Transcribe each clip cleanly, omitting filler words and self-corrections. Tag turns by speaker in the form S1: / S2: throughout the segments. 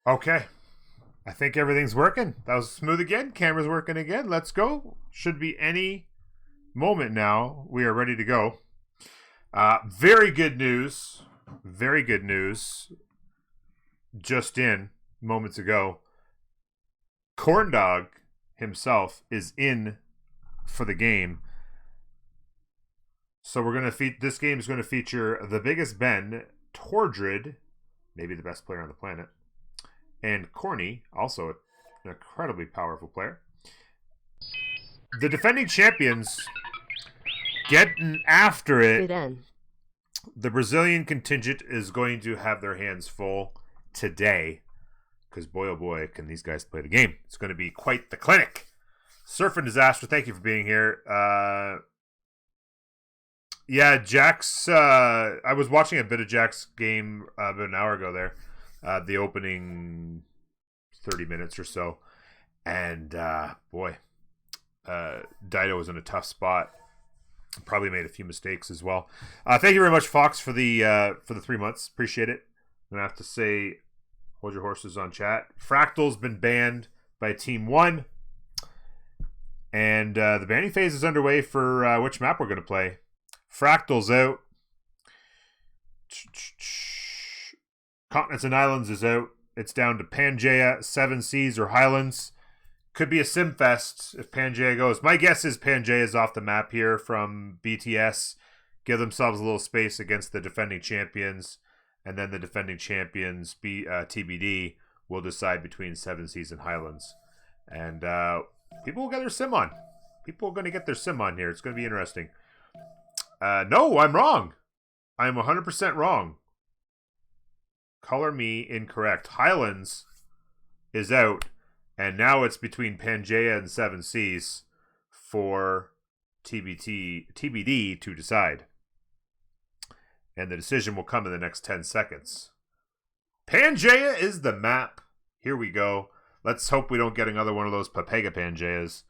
S1: Okay. I think everything's working. That was smooth again. Camera's working again. Let's go. Should be any moment now. We are ready to go. Very good news. Very good news. Just in moments ago. Corndog himself is in for the game. So we're gonna this game is going to feature the biggest Ben, Tordrid, maybe the best player on the planet, and Corny, also an incredibly powerful player. The defending champions getting after it. The Brazilian contingent is going to have their hands full today because boy oh boy can these guys play the game. It's going to be quite the clinic. Surf and Disaster, thank you for being here. Yeah, Jack's I was watching a bit of Jack's game about an hour ago there. The opening 30 minutes or so. And boy, Dido was in a tough spot. Probably made a few mistakes as well. Thank you very much, Fox, for the 3 months. Appreciate it. I'm gonna have to say, hold your horses on chat. Fractal's been banned by Team 1. And the banning phase is underway for which map we're gonna play. Fractal's out. Continents and Islands is out. It's down to Pangaea, Seven Seas, or Highlands. Could be a sim fest if Pangaea goes. My guess is Pangaea is off the map here from BTS. Give themselves a little space against the defending champions. And then the defending champions, TBD, will decide between Seven Seas and Highlands. And people will get their sim on. People are going to get their sim on here. It's going to be interesting. No, I'm wrong. I'm 100% wrong. Color me incorrect. Highlands is out, and now it's between Pangaea and Seven Seas for TBD to decide. And the decision will come in the next 10 seconds. Pangaea is the map. Here we go. Let's hope we don't get another one of those Papega Pangaeas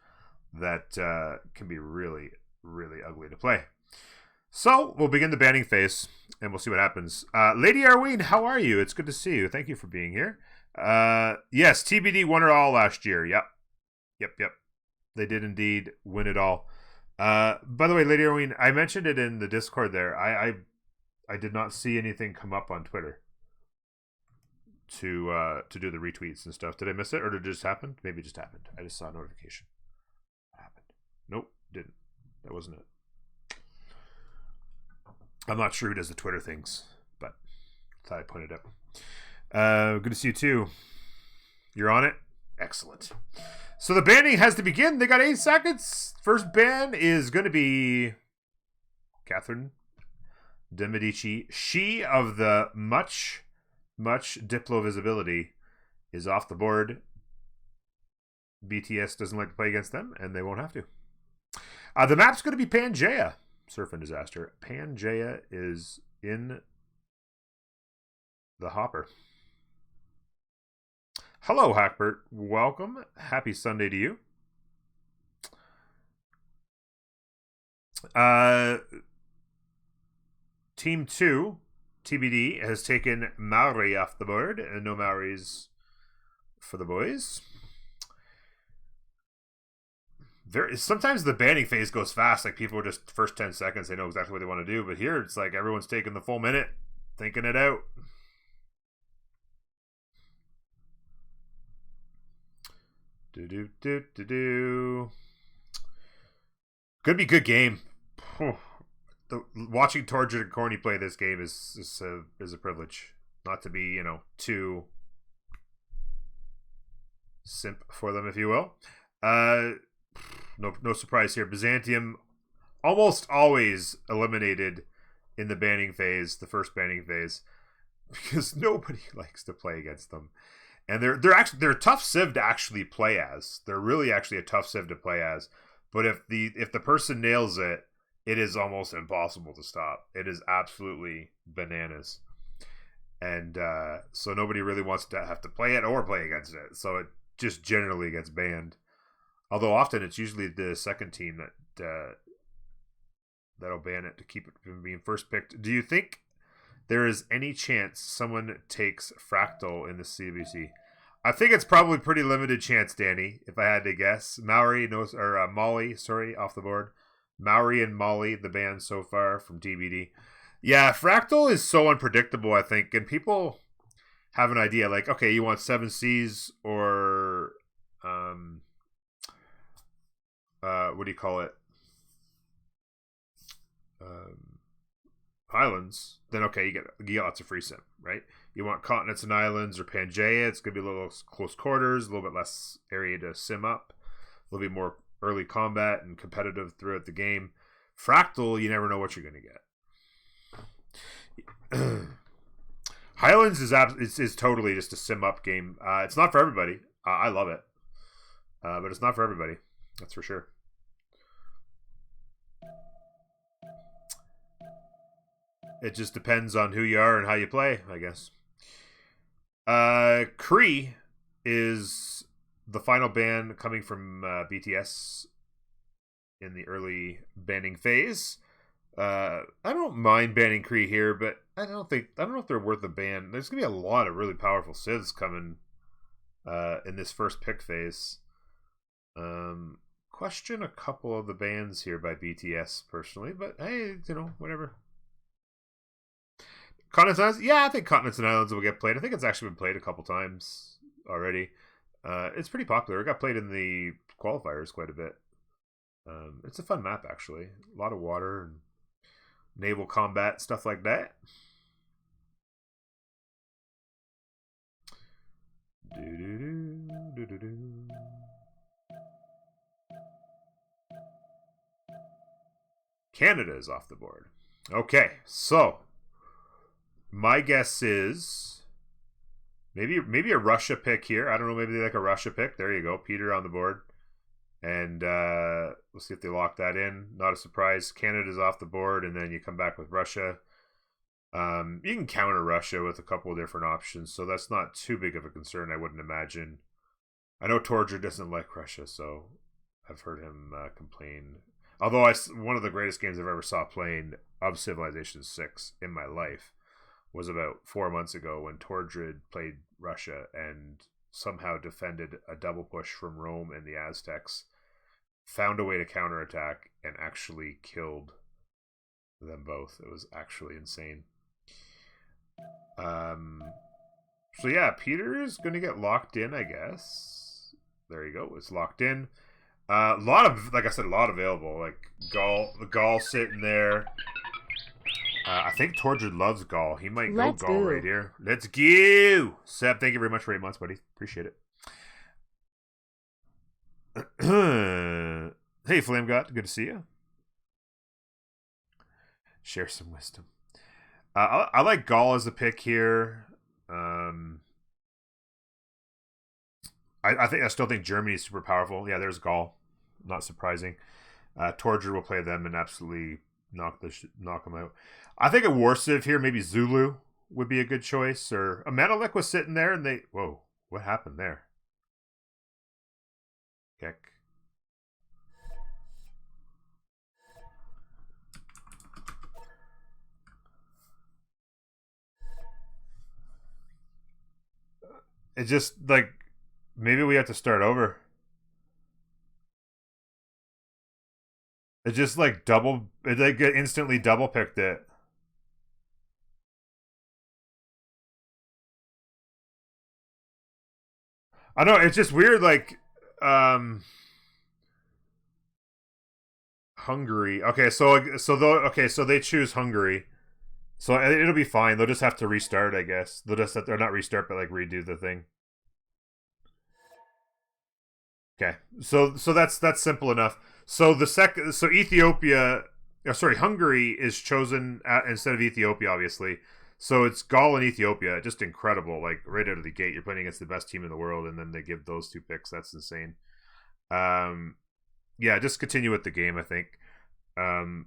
S1: that can be really, really ugly to play. So, we'll begin the banning phase, and we'll see what happens. Lady Arween, how are you? It's good to see you. Thank you for being here. Yes, TBD won it all last year. Yep. They did indeed win it all. By the way, Lady Arween, I mentioned it in the Discord there. I did not see anything come up on Twitter to do the retweets and stuff. Did I miss it, or did it just happen? Maybe it just happened. I just saw a notification. What happened? Nope, didn't. That wasn't it. I'm not sure who does the Twitter things, but thought I'd point it out. Good to see you too. You're on it? Excellent. So the banning has to begin. They got 8 seconds. First ban is going to be Catherine de Medici. She of the much Diplo visibility is off the board. BTS doesn't like to play against them, and they won't have to. The map's going to be Pangaea. Surf and Disaster. Pangaea is in the hopper. Hello, Hackbert. Welcome. Happy Sunday to you. Team 2, TBD, has taken Maori off the board, and no Maoris for the boys. Sometimes the banning phase goes fast. Like, people are just first 10 seconds, they know exactly what they want to do. But here, it's like everyone's taking the full minute, thinking it out. Could be a good game. Watching Torjid and Corny play this game is a privilege. Not to be, too simp for them, if you will. No surprise here. Byzantium almost always eliminated in the banning phase, the first banning phase, because nobody likes to play against them. And they're a tough civ to actually play as. They're really actually a tough civ to play as. But if the person nails it, it is almost impossible to stop. It is absolutely bananas. And so nobody really wants to have to play it or play against it. So it just generally gets banned. Although often it's usually the second team that'll ban it to keep it from being first picked. Do you think there is any chance someone takes Fractal in the CWC? I think it's probably pretty limited chance, Danny, if I had to guess. Maori, no, or Molly, sorry, off the board. Maori and Molly, the band so far from TBD. Yeah, Fractal is so unpredictable, I think, and people have an idea like, okay, you want 7 Seas or what do you call it? Islands, then okay, you get lots of free sim, right? You want continents and islands or Pangaea, it's gonna be a little close quarters, a little bit less area to sim up, a little bit more early combat and competitive throughout the game. Fractal, you never know what you're gonna get. Highlands is totally just a sim up game. It's not for everybody. I love it, but it's not for everybody. That's for sure. It just depends on who you are and how you play, I guess. Cree is the final ban coming from BTS in the early banning phase. I don't mind banning Cree here, but I don't know if they're worth a ban. There's gonna be a lot of really powerful Civs coming in this first pick phase. Question a couple of the bans here by BTS personally, but hey, whatever. Continents and Islands? Yeah, I think Continents and Islands will get played. I think it's actually been played a couple times already. It's pretty popular. It got played in the qualifiers quite a bit. It's a fun map, actually. A lot of water and naval combat, stuff like that. Canada is off the board. Okay, so my guess is maybe a Russia pick here. I don't know, maybe they like a Russia pick. There you go, Peter on the board. And we'll see if they lock that in. Not a surprise. Canada's off the board, and then you come back with Russia. You can counter Russia with a couple of different options, so that's not too big of a concern, I wouldn't imagine. I know Torger doesn't like Russia, so I've heard him complain. Although one of the greatest games I've ever saw playing of Civilization 6 in my life was about 4 months ago when Tordrid played Russia and somehow defended a double push from Rome and the Aztecs, found a way to counterattack, and actually killed them both. It was actually insane. So yeah, Peter's gonna get locked in, I guess. There you go. It's locked in. A lot of, like I said, a lot available. Like the Gaul sitting there. I think Tordred loves Gaul. He might go Gaul right here. Let's go! Seb, thank you very much for 8 months, buddy. Appreciate it. Hey, Flame God. Good to see you. Share some wisdom. I like Gaul as a pick here. I still think Germany is super powerful. Yeah, there's Gaul. Not surprising. Tordred will play them and absolutely knock them out. I think a War Civ here, maybe Zulu would be a good choice. Or a Menelik was sitting there and whoa, what happened there? Heck. It's just like maybe we have to start over. It just like instantly double picked it. I know, it's just weird, like Hungary. Okay, so they choose Hungary. So it'll be fine. They'll just have to restart, I guess. They'll just have to, or not restart, but like redo the thing. Okay, so that's simple enough. So Ethiopia, Hungary is chosen instead of Ethiopia, obviously. So it's Gaul and Ethiopia, just incredible. Like right out of the gate, you're playing against the best team in the world, and then they give those two picks. That's insane. Yeah, just continue with the game. I think,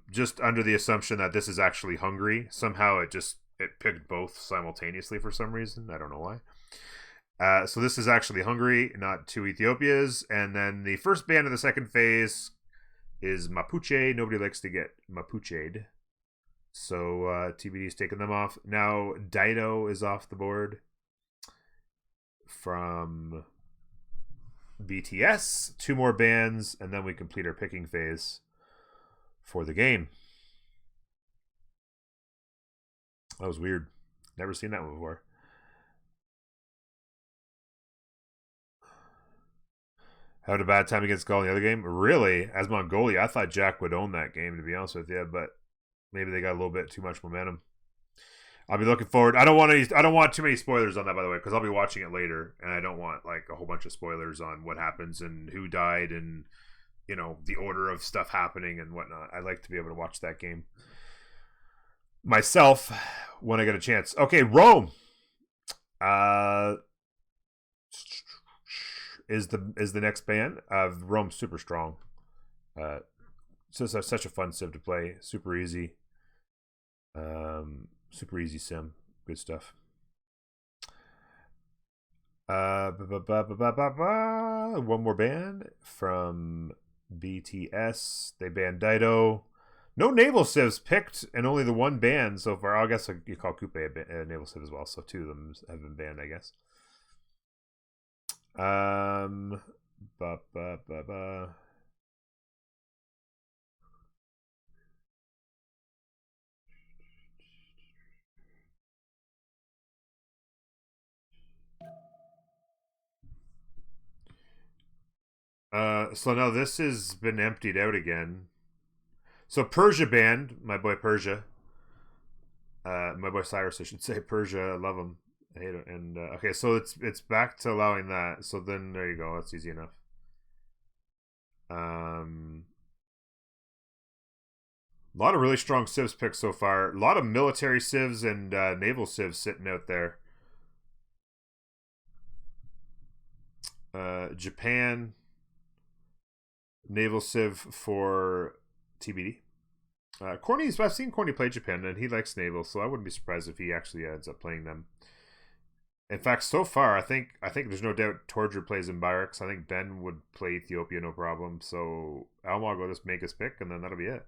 S1: just under the assumption that this is actually Hungary. Somehow it picked both simultaneously for some reason. I don't know why. So this is actually Hungary, not two Ethiopias. And then the first band of the second phase is Mapuche. Nobody likes to get Mapuche'd. So TBD's taking them off. Now Dido is off the board from BTS. 2 more bands, and then we complete our picking phase for the game. That was weird. Never seen that one before. Had a bad time against Gaul in the other game? Really? As Mongolia, I thought Jack would own that game, to be honest with you, but maybe they got a little bit too much momentum. I'll be looking forward. I don't want too many spoilers on that, by the way, because I'll be watching it later, and I don't want like a whole bunch of spoilers on what happens and who died and the order of stuff happening and whatnot. I like to be able to watch that game myself when I get a chance. Okay, Rome. Is the next band. Rome's super strong. So it's such a fun civ to play. Super easy. Super easy sim. Good stuff. One more band from BTS. They banned Dido. No naval civs picked, and only the one banned so far. I guess you call Coupe a naval civ as well, so 2 of them have been banned, I guess. So now this has been emptied out again. So Persia banned, my boy Persia. My boy Cyrus, I should say. Persia, I love him. I hate it. And okay, so it's back to allowing that. So then there you go. That's easy enough. A lot of really strong civs picks so far. A lot of military civs and naval civs sitting out there. Japan naval civ for TBD. I've seen Corny play Japan, and he likes naval, so I wouldn't be surprised if he actually ends up playing them. In fact, so far, I think there's no doubt Tordra plays in Barracks. I think Ben would play Ethiopia no problem. So Almog will just make his pick, and then that'll be it.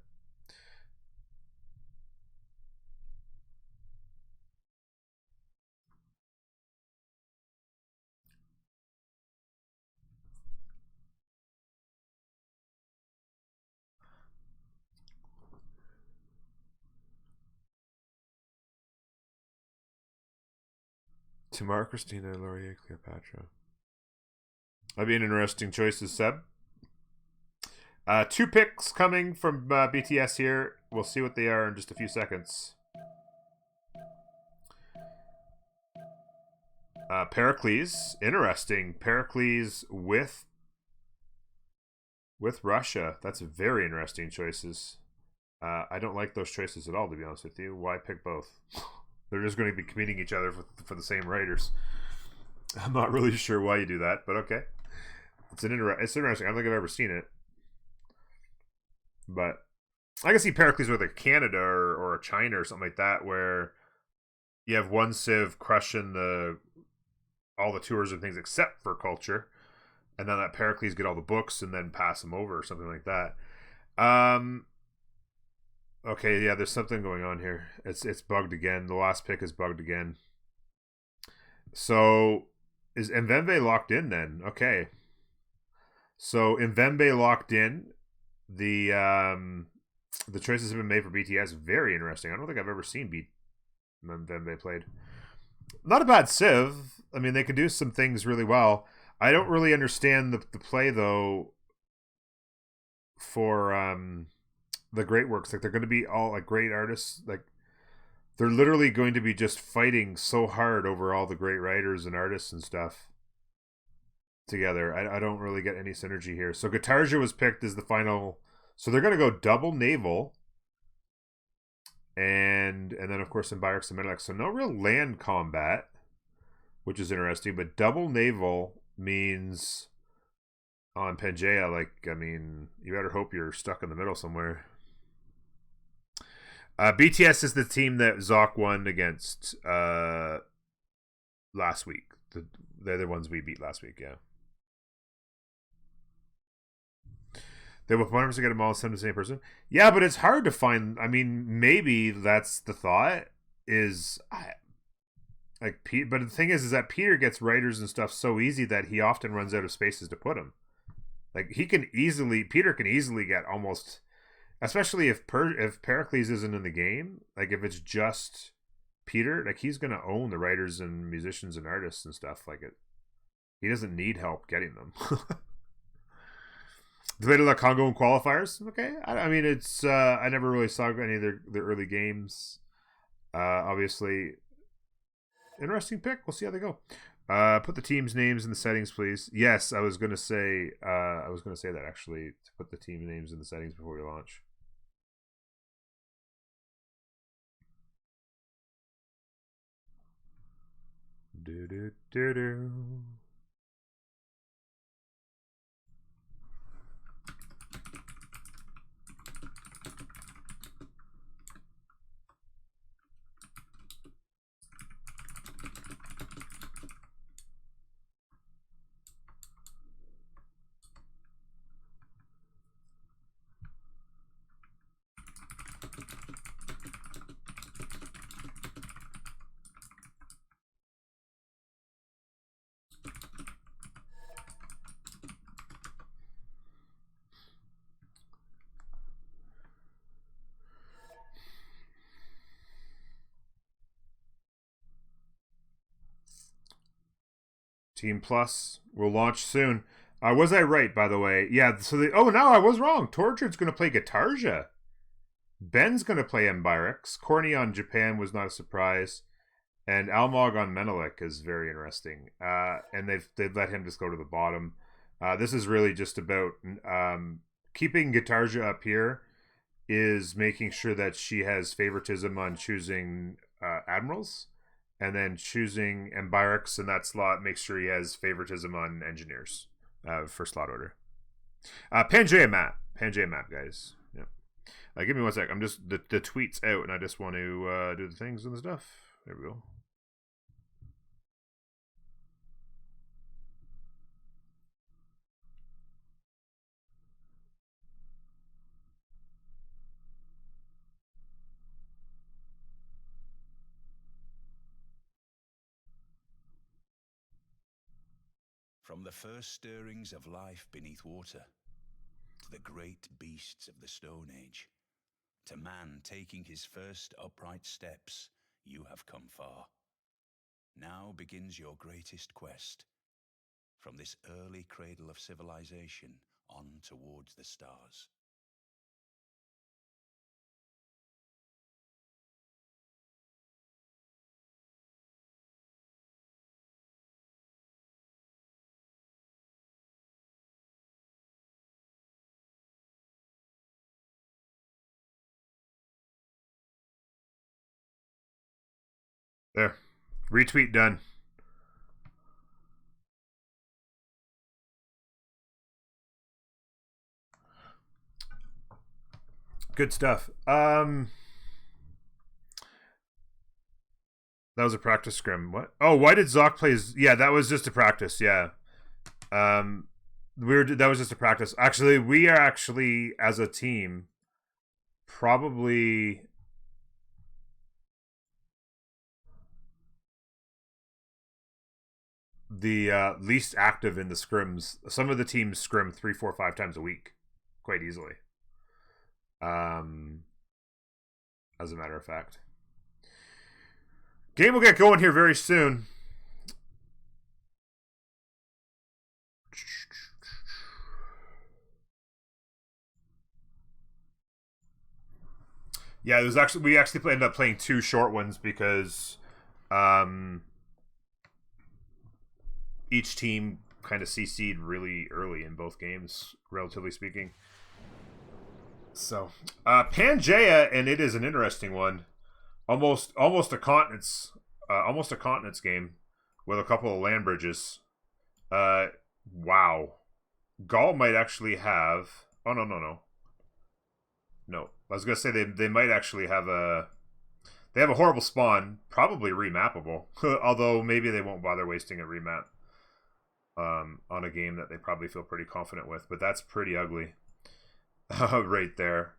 S1: Tamara, Christina, Laurier, Cleopatra. That'd be an interesting choice, Seb. 2 picks coming from BTS here. We'll see what they are in just a few seconds. Pericles, interesting. Pericles with Russia. That's very interesting choices. I don't like those choices at all, to be honest with you. Why pick both? They're just going to be competing each other for the same writers. I'm not really sure why you do that, but okay. It's interesting. I don't think I've ever seen it. But I can see Pericles with a Canada or a China or something like that, where you have one civ crushing all the tours and things except for culture, and then that Pericles get all the books and then pass them over or something like that. Okay, yeah, there's something going on here. It's bugged again. The last pick is bugged again. So is Mvembe locked in then? Okay. So Mvembe locked in. The choices have been made for BTS. Very interesting. I don't think I've ever seen Mvembe played. Not a bad civ. I mean, they could do some things really well. I don't really understand the play though for the great works. Like, they're going to be all like great artists. Like, they're literally going to be just fighting so hard over all the great writers and artists and stuff together. I don't really get any synergy here. So Guitarja was picked as the final. So they're going to go double naval. And then, of course, in Barracks and Menelik. So no real land combat, which is interesting. But double naval means on Pangaea, like, I mean, you better hope you're stuck in the middle somewhere. BTS is the team that Zoc won against last week. They're the ones we beat last week, yeah. They will 100% get them all sent to the same person. Yeah, but it's hard to find. I mean, maybe that's the thought. Is Like Pete, but the thing is that Peter gets writers and stuff so easy that he often runs out of spaces to put them. Like Peter can easily get almost, especially if Pericles isn't in the game. Like if it's just Peter, like he's gonna own the writers and musicians and artists and stuff. Like it, he doesn't need help getting them. Debated La Congo in qualifiers. Okay, I mean it's I never really saw any of the early games. Obviously, interesting pick. We'll see how they go. Put the team's names in the settings, please. Yes, I was gonna say that actually, to put the team names in the settings before we launch. Do do do do. Team Plus will launch soon. Was I right, by the way? Yeah, so no, I was wrong. Tortured's going to play Guitarja. Ben's going to play Mbyrix. Corny on Japan was not a surprise. And Almog on Menelik is very interesting. And they've let him just go to the bottom. This is really just about keeping Guitarja up here is making sure that she has favoritism on choosing admirals. And then choosing Mbyrix in that slot makes sure he has favoritism on engineers for slot order. Pangaea map, guys. Yep. Give me 1 sec. I'm just the tweet's out, and I just want to do the things and the stuff. There we go.
S2: From the first stirrings of life beneath water, to the great beasts of the Stone Age, to man taking his first upright steps, you have come far. Now begins your greatest quest, from this early cradle of civilization on towards the stars.
S1: There. Retweet done. Good stuff. That was a practice scrim. What? Oh, why did Zoc play? Yeah, that was just a practice. Yeah. That was just a practice. Actually, we are actually as a team probably the least active in the scrims. Some of the teams scrim 3, 4, 5 times a week, quite easily. As a matter of fact, game will get going here very soon. Yeah, we actually ended up playing 2 short ones because each team kind of CC'd really early in both games, relatively speaking. So, Pangaea, and it is an interesting one. Almost a continents game with a couple of land bridges. Wow. Gaul might actually have. Oh no. I was gonna say they might actually have a. They have a horrible spawn, probably remappable. Although maybe they won't bother wasting a remap on a game that they probably feel pretty confident with. But that's pretty ugly, right there.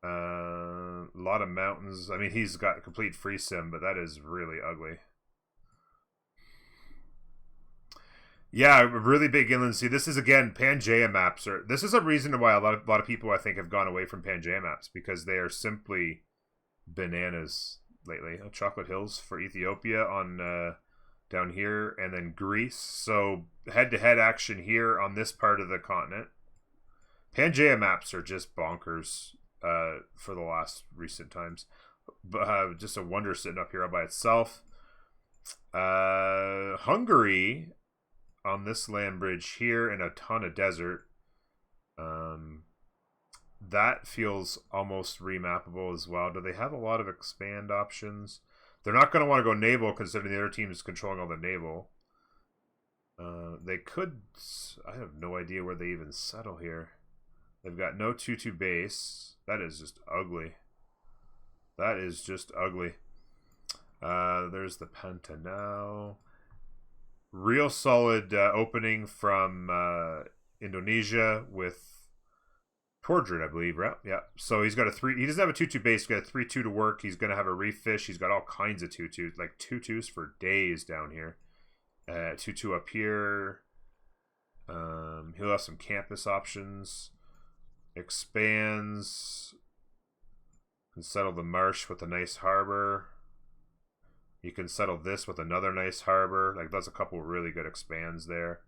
S1: A lot of mountains. I mean, he's got complete free sim, but that is really ugly. Yeah, really big inland sea. This is, again, Pangaea maps. This is a reason why a lot of people, I think, have gone away from Pangaea maps, because they are simply bananas lately. Chocolate Hills for Ethiopia on down here, and then Greece. So head-to-head action here on this part of the continent. Pangaea maps are just bonkers for the last recent times. Just a wonder sitting up here all by itself. Hungary on this land bridge here, and a ton of desert. That feels almost remappable as well. Do they have a lot of expand options? They're not going to want to go naval, considering the other team is controlling all the naval. They could... I have no idea where they even settle here. They've got no 2-2 base. That is just ugly. That is just ugly. There's the Pantanal. Real solid opening from Indonesia with Portrait, I believe, right? Yeah. So he's got a 3. He doesn't have a 2-2 base. He's got a 3-2 to work. He's going to have a reef fish. He's got all kinds of 2-2s, like 2-2s for days down here. 2-2 up here. He'll have some campus options. Expands. Can settle the marsh with a nice harbor. You can settle this with another nice harbor. Like, that's a couple really good expands there.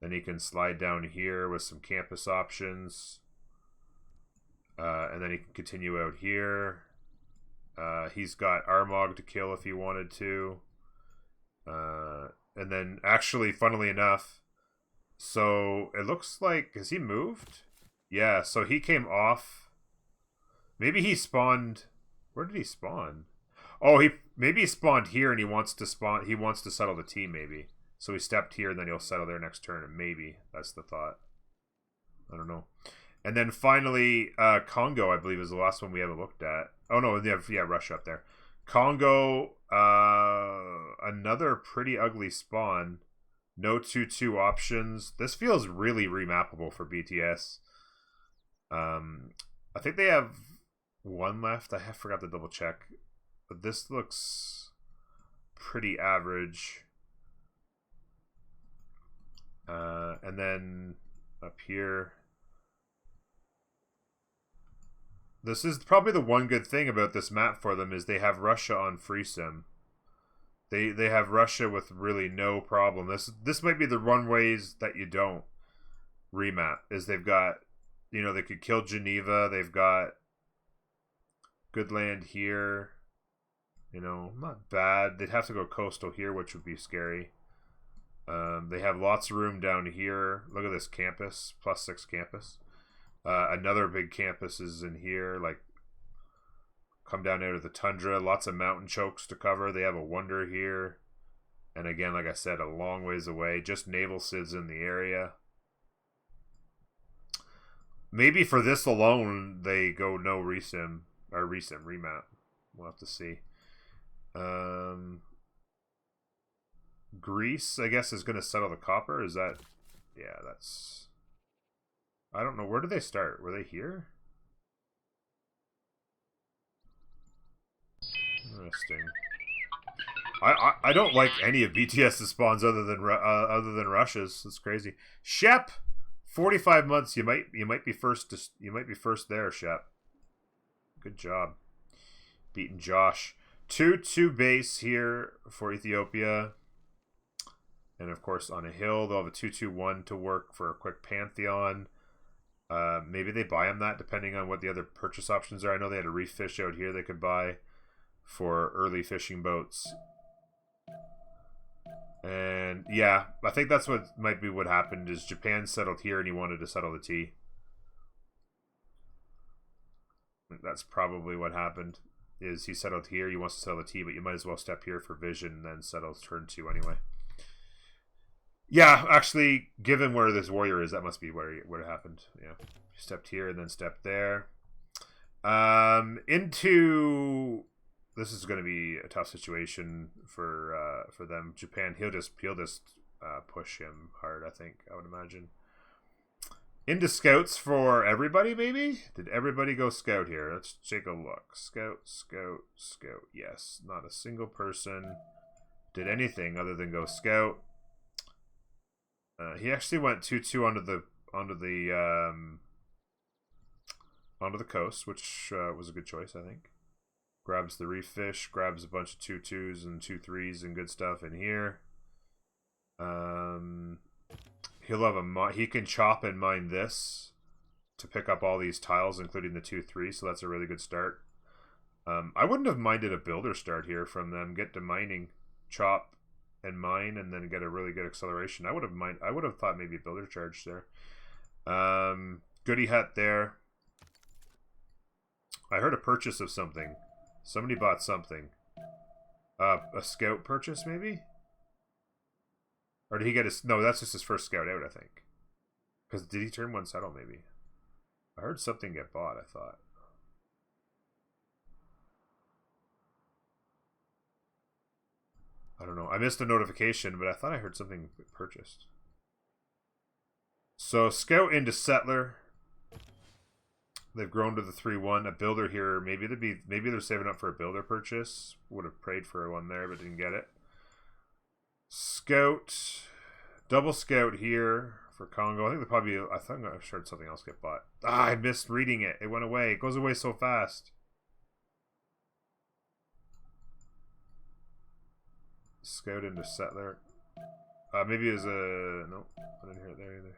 S1: Then he can slide down here with some campus options. And then he can continue out here. He's got Armagh to kill if he wanted to. And then, actually, funnily enough, so it looks like... Has he moved? Yeah, so he came off... Maybe he spawned... Where did he spawn? Oh, maybe he spawned here and he wants to spawn... He wants to settle the team, maybe. So he stepped here and then he'll settle there next turn, and maybe that's the thought. I don't know. And then finally, Congo, I believe, is the last one we haven't looked at. Oh, no, yeah, Russia up there. Congo, another pretty ugly spawn. No 2-2 options. This feels really remappable for BTS. I think they have one left. I forgot to double check. But this looks pretty average. And then up here... This is probably the one good thing about this map for them, is they have Russia on free sim. They have Russia with really no problem. This might be the runways that you don't remap, is they've got, you know, they could kill Geneva. They've got good land here. You know, not bad. They'd have to go coastal here, which would be scary. They have lots of room down here. Look at this campus, +6 campus. Another big campus is in here, like, come down out of the tundra. Lots of mountain chokes to cover. They have a wonder here. And again, like I said, a long ways away. Just naval SIDs in the area. Maybe for this alone, they go no resim, or remap. We'll have to see. Greece, I guess, is going to settle the copper. Is that... Yeah, that's... I don't know. Where did they start? Were they here? Interesting. I don't like any of BTS's spawns other than Russia's. It's crazy. Shep, 45 months. You might be first. You might be first there, Shep. Good job, beating Josh. 2-2 base here for Ethiopia, and of course on a hill they'll have a 2-2-1 to work for a quick Pantheon. Maybe they buy them that, depending on what the other purchase options are. I know they had a reef fish out here they could buy for early fishing boats. And yeah, I think that's what might be what happened, is Japan settled here and he wanted to settle the T. That's probably what happened, is he settled here, he wants to settle the T, but you might as well step here for vision and then settle turn 2 anyway. Yeah, actually, given where this warrior is, that must be where it happened. Yeah, stepped here and then stepped there. Into this is going to be a tough situation for them. Japan, he'll just push him hard. I think, I would imagine. Into scouts for everybody, maybe? Did everybody go scout here? Let's take a look. Scout, scout, scout. Yes, not a single person did anything other than go scout. He actually went 2-2 onto the coast, which was a good choice, I think. Grabs the reef fish, grabs a bunch of 2-2s and 2-3s and good stuff in here. He'll have he can chop and mine this to pick up all these tiles, including the 2-3, so that's a really good start. I wouldn't have minded a builder start here from them. Get to mining, chop, and mine, and then get a really good acceleration. I would have thought maybe a builder charge there. Goody hut there. I heard a purchase of something. Somebody bought something. A scout purchase, maybe? Or did he get his... No, that's just his first scout out, I think. Because did he turn one settle, maybe? I heard something get bought, I thought. I don't know. I missed a notification, but I thought I heard something purchased. So, scout into settler. They've grown to the 3-1. A builder here. Maybe they're saving up for a builder purchase. Would have prayed for one there, but didn't get it. Scout. Double scout here for Congo. I think I've heard something else get bought. I missed reading it. It went away. It goes away so fast. Scout into settler. Maybe it was a... Nope. I didn't hear it there either.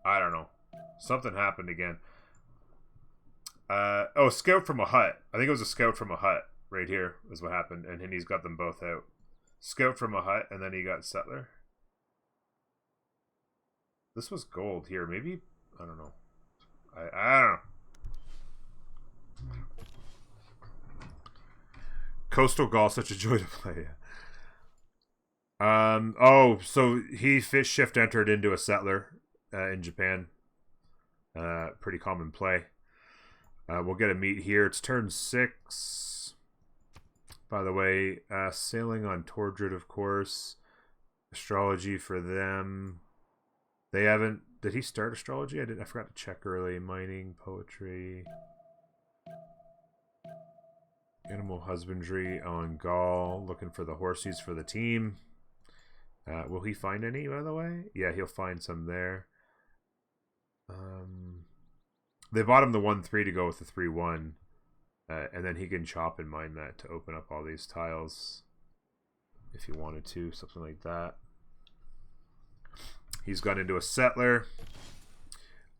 S1: I don't know. Something happened again. Scout from a hut. I think it was a scout from a hut right here is what happened, and he's got them both out. Scout from a hut, and then he got settler. This was gold here. Maybe, I don't know. I don't know. Coastal Gaul, such a joy to play. So he fish shift entered into a settler in Japan. Pretty common play. We'll get a meet here. It's turn 6. By the way, sailing on Tordred, of course. Astrology for them. They haven't... Did he start astrology? I forgot to check early. Mining, poetry. Animal husbandry on Gaul. Looking for the horsies for the team. Will he find any, by the way? Yeah, he'll find some there. They bought him the 1-3 to go with the 3-1. And then he can chop and mine that to open up all these tiles. If he wanted to, something like that. He's gone into a settler.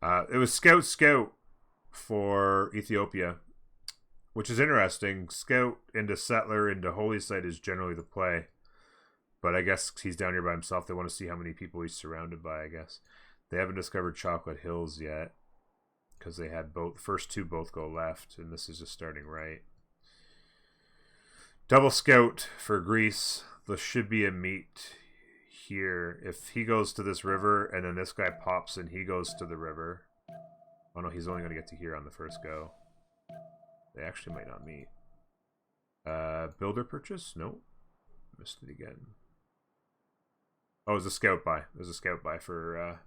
S1: It was scout for Ethiopia, which is interesting. Scout into settler into holy site is generally the play. But I guess he's down here by himself. They want to see how many people he's surrounded by, I guess. They haven't discovered Chocolate Hills yet. Because they had both. First two both go left. And this is just starting right. Double scout for Greece. There should be a meet here. If he goes to this river and then this guy pops and he goes to the river. Oh no, he's only going to get to here on the first go. They actually might not meet. Builder purchase? Nope. Missed it again. Oh, it was a scout buy. It was a scout buy for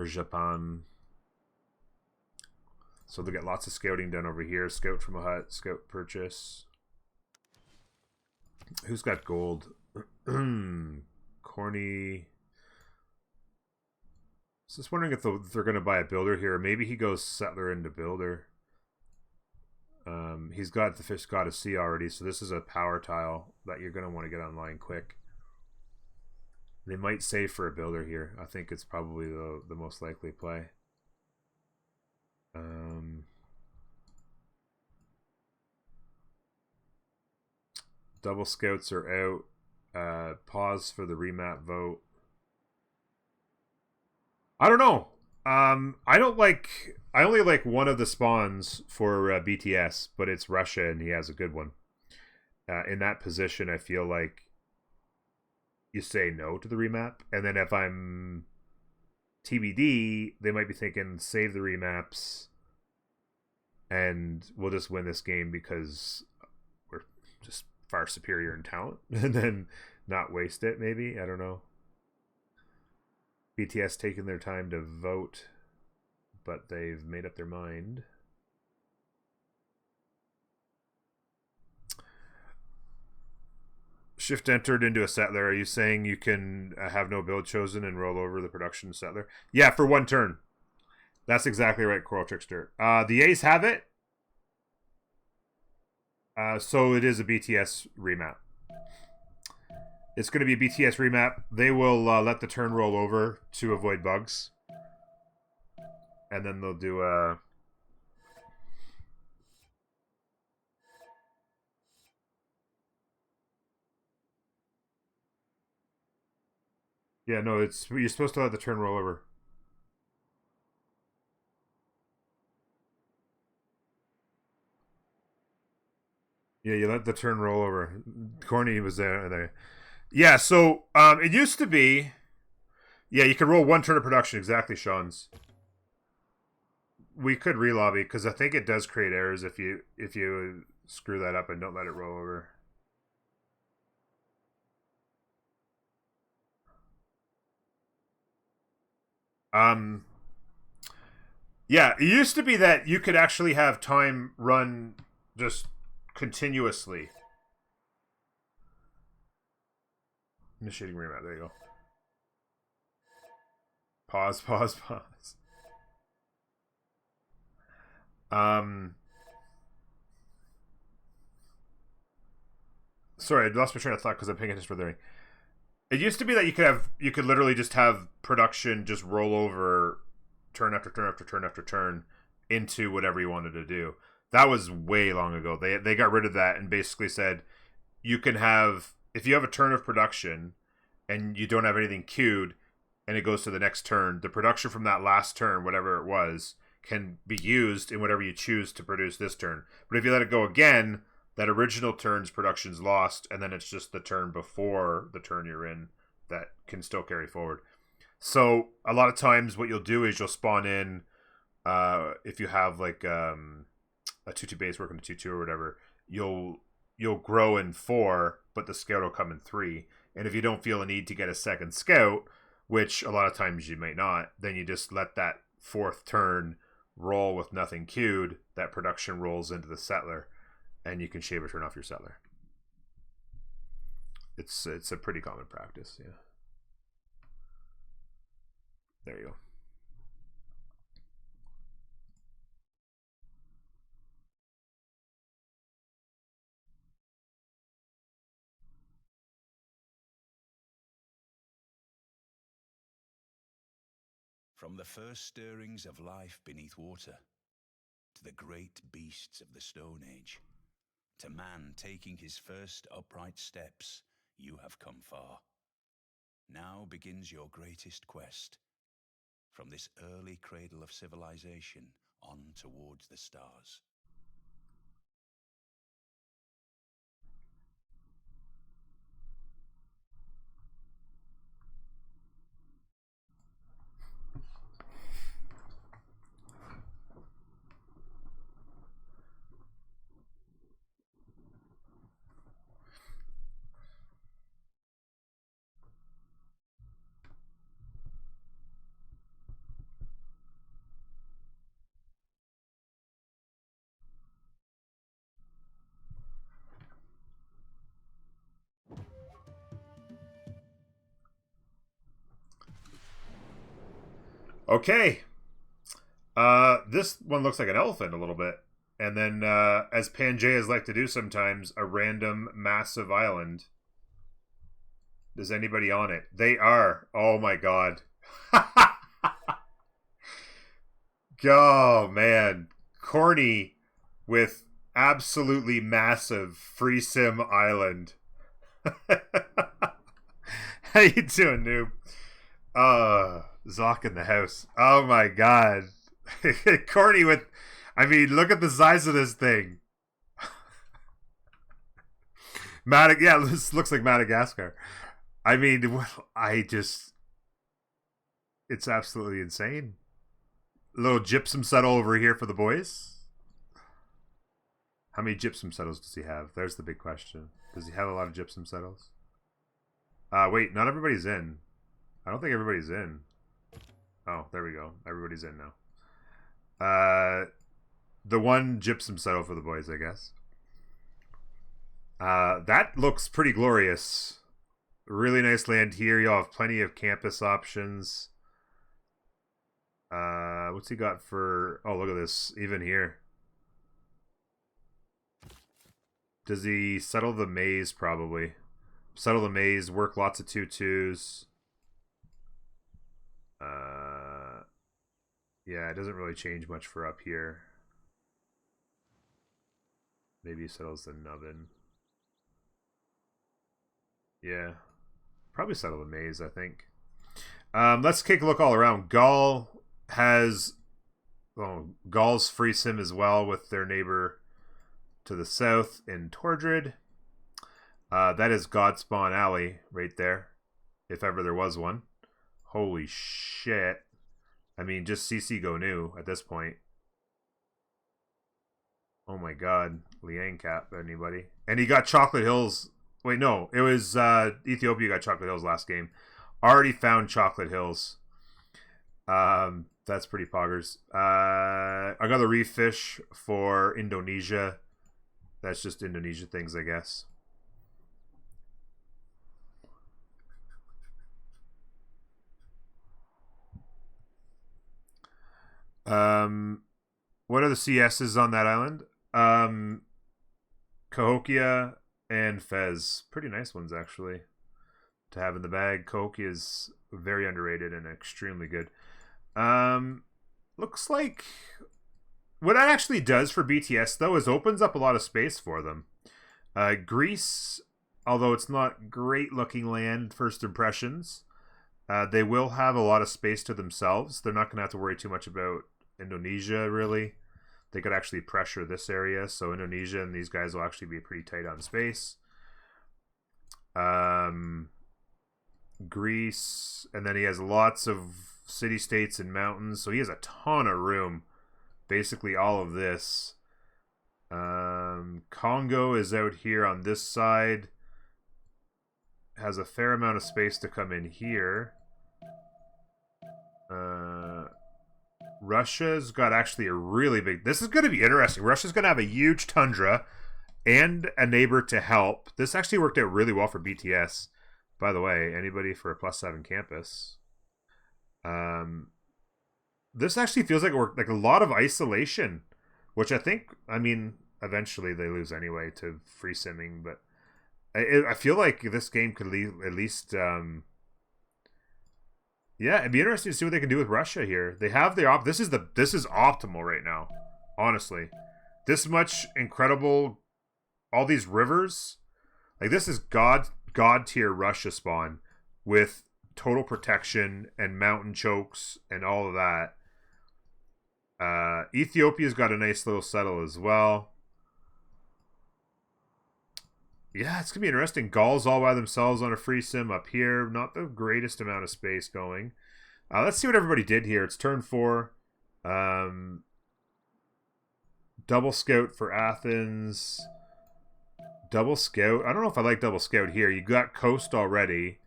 S1: Japan. So they'll get lots of scouting done over here. Scout from a hut. Scout purchase. Who's got gold? Corny. Just wondering if they're going to buy a builder here. Maybe he goes settler into builder. He's got the fish god of sea already, so this is a power tile that you're going to want to get online quick. They might save for a builder here. I think it's probably the most likely play. Double scouts are out. Pause for the remap vote. I don't know. I only like one of the spawns for BTS, but it's Russia and he has a good one. In that position, I feel like you say no to the remap. And then if I'm TBD, they might be thinking save the remaps and we'll just win this game because we're just far superior in talent and then not waste it, maybe. I don't know. BTS taking their time to vote, but they've made up their mind. Shift entered into a settler. Are you saying you can have no build chosen and roll over the production settler? Yeah, for one turn. That's exactly right, Coral Trickster. The A's have it. So it is a BTS remap. It's going to be a BTS remap. They will let the turn roll over to avoid bugs. And then they'll do a... Yeah, no, it's you're supposed to let the turn roll over. Yeah, you let the turn roll over. Corny was there. Yeah, so it used to be... Yeah, you could roll one turn of production. Exactly, Sean's. We could relobby, because I think it does create errors if you screw that up and don't let it roll over. Yeah, it used to be that you could actually have time run just continuously. Initiating remap. There you go. Pause. Sorry, I lost my train of thought because I'm paying attention for the. It used to be that you could literally just have production just roll over turn after turn after turn after turn into whatever you wanted to do. That was way long ago. They got rid of that and basically said you can have, if you have a turn of production and you don't have anything queued and it goes to the next turn, the production from that last turn, whatever it was, can be used in whatever you choose to produce this turn. But if you let it go again, that original turn's production's lost, and then it's just the turn before the turn you're in that can still carry forward. So a lot of times what you'll do is you'll spawn in, if you have like a 2-2 base working a 2-2 or whatever, you'll grow in 4, but the scout will come in 3. And if you don't feel a need to get a second scout, which a lot of times you may not, then you just let that 4th turn roll with nothing queued. That production rolls into the settler, and you can shave a turn off your settler. It's a pretty common practice, yeah. There you go.
S2: From the first stirrings of life beneath water, to the great beasts of the Stone Age, to man taking his first upright steps, you have come far. Now begins your greatest quest, from this early cradle of civilization on towards the stars.
S1: Okay. This one looks like an elephant a little bit. And then, as Pangaeas like to do sometimes, a random massive island. Is anybody on it? They are. Oh my god. Oh man. Corny with absolutely massive free sim island. How you doing, noob? Zoc in the house. Oh my god. Corny with, I mean, look at the size of this thing. Yeah, this looks like Madagascar. I mean, it's absolutely insane. A little gypsum settle over here for the boys. How many gypsum settles does he have? There's the big question. Does he have a lot of gypsum settles? Wait, not everybody's in. I don't think everybody's in. Oh, there we go. Everybody's in now. The one gypsum settle for the boys, I guess. That looks pretty glorious. Really nice land here. You'll have plenty of campus options. What's he got for... Oh, look at this. Even here. Does he settle the maze? Probably. Settle the maze. Work lots of 2-2s. Yeah, it doesn't really change much for up here. Maybe he settles the nubbin. Yeah. Probably settle the maze, I think. Let's take a look all around. Gaul has... Oh, Gaul's free sim as well with their neighbor to the south in Tordred. That is Godspawn Alley right there, if ever there was one. Holy shit. I mean, just CC go new at this point. Oh my god. Liang Cap, anybody? And he got Chocolate Hills. Wait, no. It was Ethiopia got Chocolate Hills last game. Already found Chocolate Hills. That's pretty poggers. Another reef fish for Indonesia. That's just Indonesia things, I guess. What are the CSs on that island? Cahokia and Fez. Pretty nice ones, actually, to have in the bag. Cahokia is very underrated and extremely good. Looks like what that actually does for BTS, though, is opens up a lot of space for them. Greece, although it's not great-looking land, first impressions, they will have a lot of space to themselves. They're not going to have to worry too much about Indonesia, really. They could actually pressure this area, so Indonesia and these guys will actually be pretty tight on space. Greece, and then he has lots of city-states and mountains, so he has a ton of room. Basically all of this. Congo is out here on this side. Has a fair amount of space to come in here. Russia's got actually a really big... This is going to be interesting. Russia's going to have a huge tundra and a neighbor to help. This actually worked out really well for BTS. By the way, anybody for a +7 campus? This actually feels like a lot of isolation, which I think, I mean, eventually they lose anyway to free simming, but I feel like this game could at least... yeah, it'd be interesting to see what they can do with Russia here. They have their this is optimal right now, honestly. This much incredible, all these rivers, like this is god tier Russia spawn with total protection and mountain chokes and all of that. Ethiopia's got a nice little settle as well. Yeah, it's going to be interesting. Gauls all by themselves on a free sim up here. Not the greatest amount of space going. Let's see what everybody did here. It's turn 4. Double scout for Athens. Double scout. I don't know if I like double scout here. You got coast already.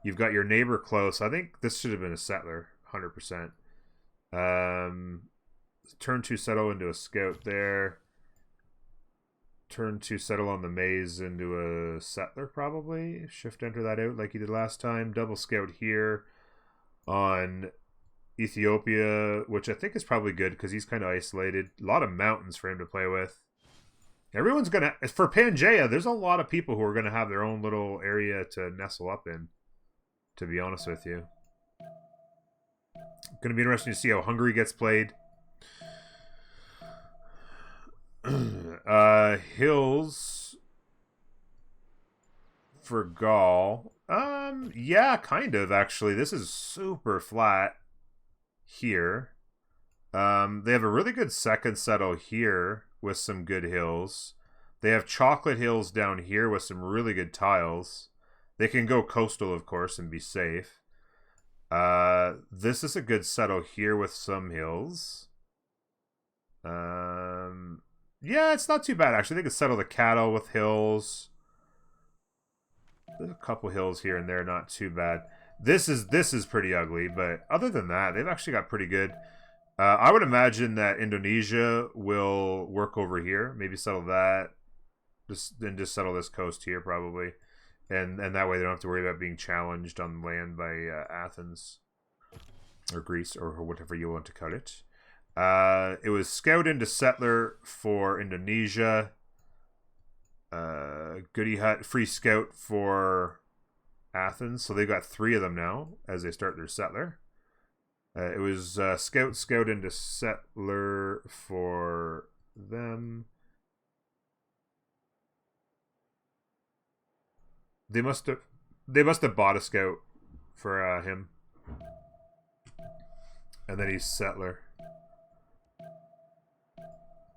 S1: You've got your neighbor close. I think this should have been a settler. 100%. Turn 2 settle into a scout there. Turn 2 settle on the maze into a settler, probably. Shift enter that out like you did last time. Double scout here on Ethiopia, which I think is probably good because he's kind of isolated. A lot of mountains for him to play with. Everyone's going to... For Pangaea, there's a lot of people who are going to have their own little area to nestle up in, to be honest with you. Going to be interesting to see how Hungary gets played. Hills for Gaul. Yeah, kind of, actually. This is super flat here. They have a really good second settle here with some good hills. They have chocolate hills down here with some really good tiles. They can go coastal, of course, and be safe. This is a good settle here with some hills. Yeah, it's not too bad, actually. They could settle the cattle with hills. There's a couple hills here and there, not too bad. This is pretty ugly, but other than that, they've actually got pretty good. I would imagine that Indonesia will work over here, maybe settle that, just settle this coast here probably, and that way they don't have to worry about being challenged on land by Athens or Greece or whatever you want to call it. It was scout into settler for Indonesia. Goody Hut free scout for Athens, so they've got 3 of them now as they start their settler. It was scout into settler for them. They must have bought a scout for him, and then he's settler.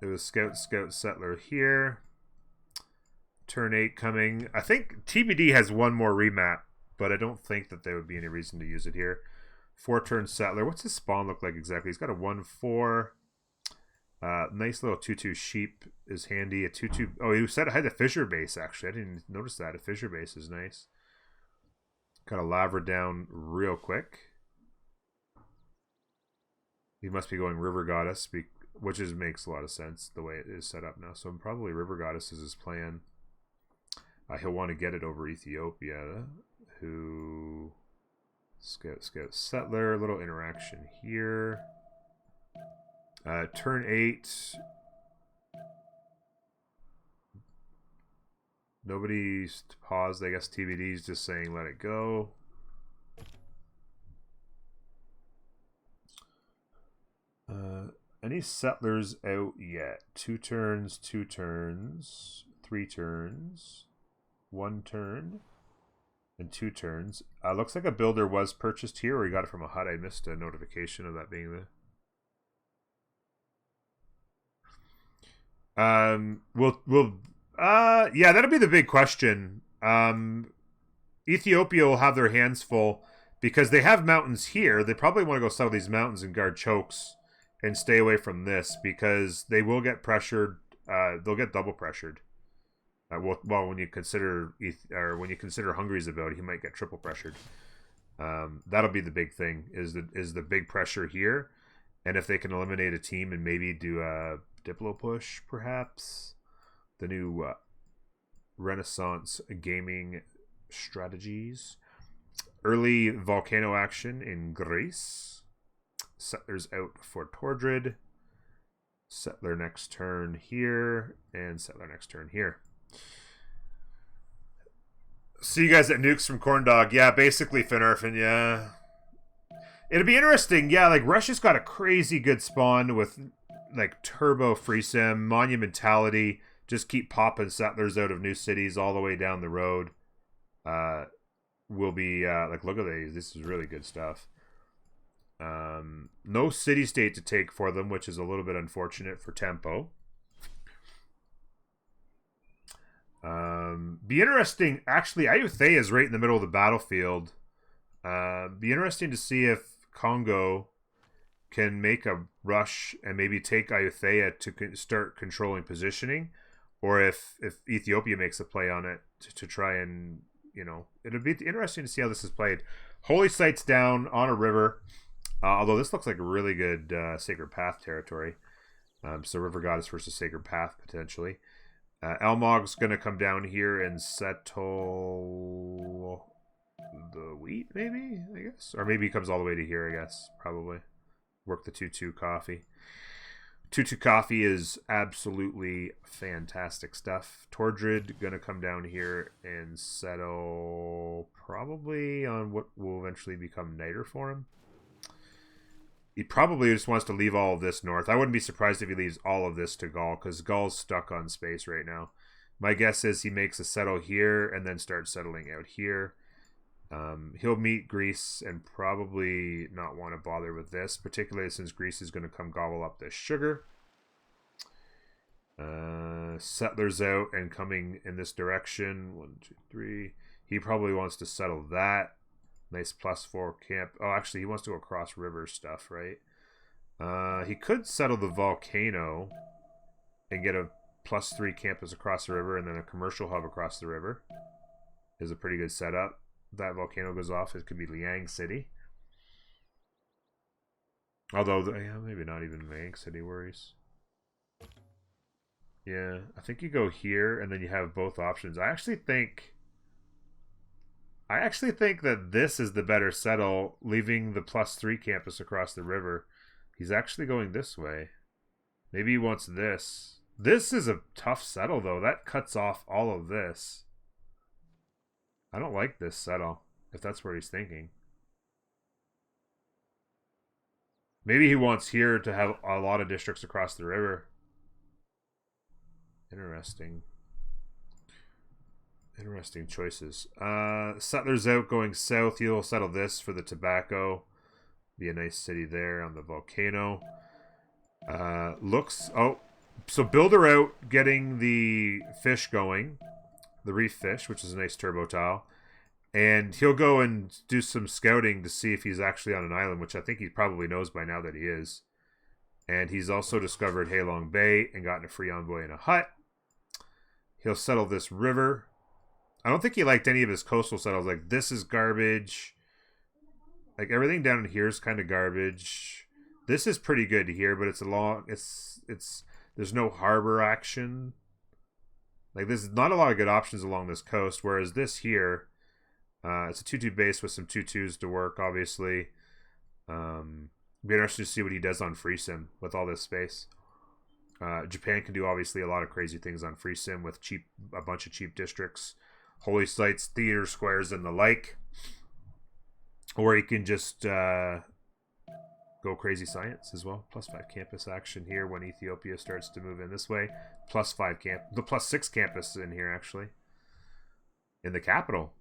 S1: It was scout settler here. Turn 8 coming. I think TBD has one more remap, but I don't think that there would be any reason to use it here. 4-turn settler. What's his spawn look like exactly? He's got a 1-4. Nice little 2-2 sheep is handy. A 2-2. Oh, he had a fissure base actually. I didn't notice that. A fissure base is nice. Got a laver down real quick. He must be going River Goddess, which makes a lot of sense the way it is set up now. So probably River Goddess is his plan. He'll want to get it over Ethiopia, who scout settler. A little interaction here. Turn 8. Nobody's paused. I guess TBD's just saying let it go. Any settlers out yet? 2 turns, 2 turns, 3 turns, 1 turn, and 2 turns. Looks like a builder was purchased here, or he got it from a hut. I missed a notification of that being the. Yeah, that'll be the big question. Ethiopia will have their hands full because they have mountains here. They probably want to go settle these mountains and guard chokes and stay away from this because they will get pressured. They'll get double pressured. Well, when you consider Hungary's ability, he might get triple pressured. That'll be the big thing. Is the big pressure here, and if they can eliminate a team and maybe do a Diplo push, perhaps the new Renaissance gaming strategies. Early volcano action in Greece. Settlers out for Tordrid. Settler next turn here. And settler next turn here. See you guys at Nukes from Corndog. Yeah, basically Finarfin, yeah. It'll be interesting. Yeah, like Russia's got a crazy good spawn with like turbo free sim, monumentality. Just keep popping settlers out of new cities all the way down the road. Will be like, look at these. This is really good stuff. No city state to take for them, which is a little bit unfortunate for tempo. Be interesting. Actually, Ayutthaya is right in the middle of the battlefield. Be interesting to see if Congo can make a rush and maybe take Ayutthaya to start controlling positioning, or if Ethiopia makes a play on it to try and, it'll be interesting to see how this is played. Holy Site's down on a river, although this looks like a really good Sacred Path territory. So River Goddess versus Sacred Path potentially. Elmog's going to come down here and settle the wheat, maybe, I guess. Or maybe he comes all the way to here, I guess, probably. Work the 2-2 coffee. 2-2 coffee is absolutely fantastic stuff. Tordrid going to come down here and settle probably on what will eventually become Niter for him. He probably just wants to leave all of this north. I wouldn't be surprised if he leaves all of this to Gaul, because Gaul's stuck on space right now. My guess is he makes a settle here and then starts settling out here. He'll meet Greece and probably not want to bother with this, particularly since Greece is going to come gobble up this sugar. Settlers out and coming in this direction. 1, 2, 3. He probably wants to settle that. Nice +4 camp. Oh, actually, he wants to go across river stuff, right? He could settle the volcano and get a +3 campus across the river and then a commercial hub across the river. Is a pretty good setup. that volcano goes off, it could be Liang City. Although, yeah, maybe not even Liang City worries. Yeah, I think you go here and then you have both options. I actually think that this is the better settle, leaving the +3 campus across the river. He's actually going this way. Maybe he wants this. This is a tough settle, though. That cuts off all of this. I don't like this settle, if that's what he's thinking. Maybe he wants here to have a lot of districts across the river. Interesting. Interesting choices. Settlers out going south. He'll settle this for the tobacco. Be a nice city there on the volcano. So builder out, getting the fish going. The reef fish, which is a nice turbo tile. And he'll go and do some scouting to see if he's actually on an island, which I think he probably knows by now that he is. And he's also discovered Halong Bay and gotten a free envoy in a hut. He'll settle this river. I don't think he liked any of his coastal settles. Like, this is garbage. Like, everything down in here is kind of garbage. This is pretty good here, but it's a long... There's no harbor action. Like, there's not a lot of good options along this coast, whereas this here, it's a 2-2 base with some 2-2s to work, obviously. Be interesting to see what he does on free sim with all this space. Japan can do, obviously, a lot of crazy things on free sim with a bunch of cheap districts, holy sites, theater squares, and the like. Or he can just go crazy science as well. +5 campus action here when Ethiopia starts to move in this way. The +6 campus in here, actually. In the capital.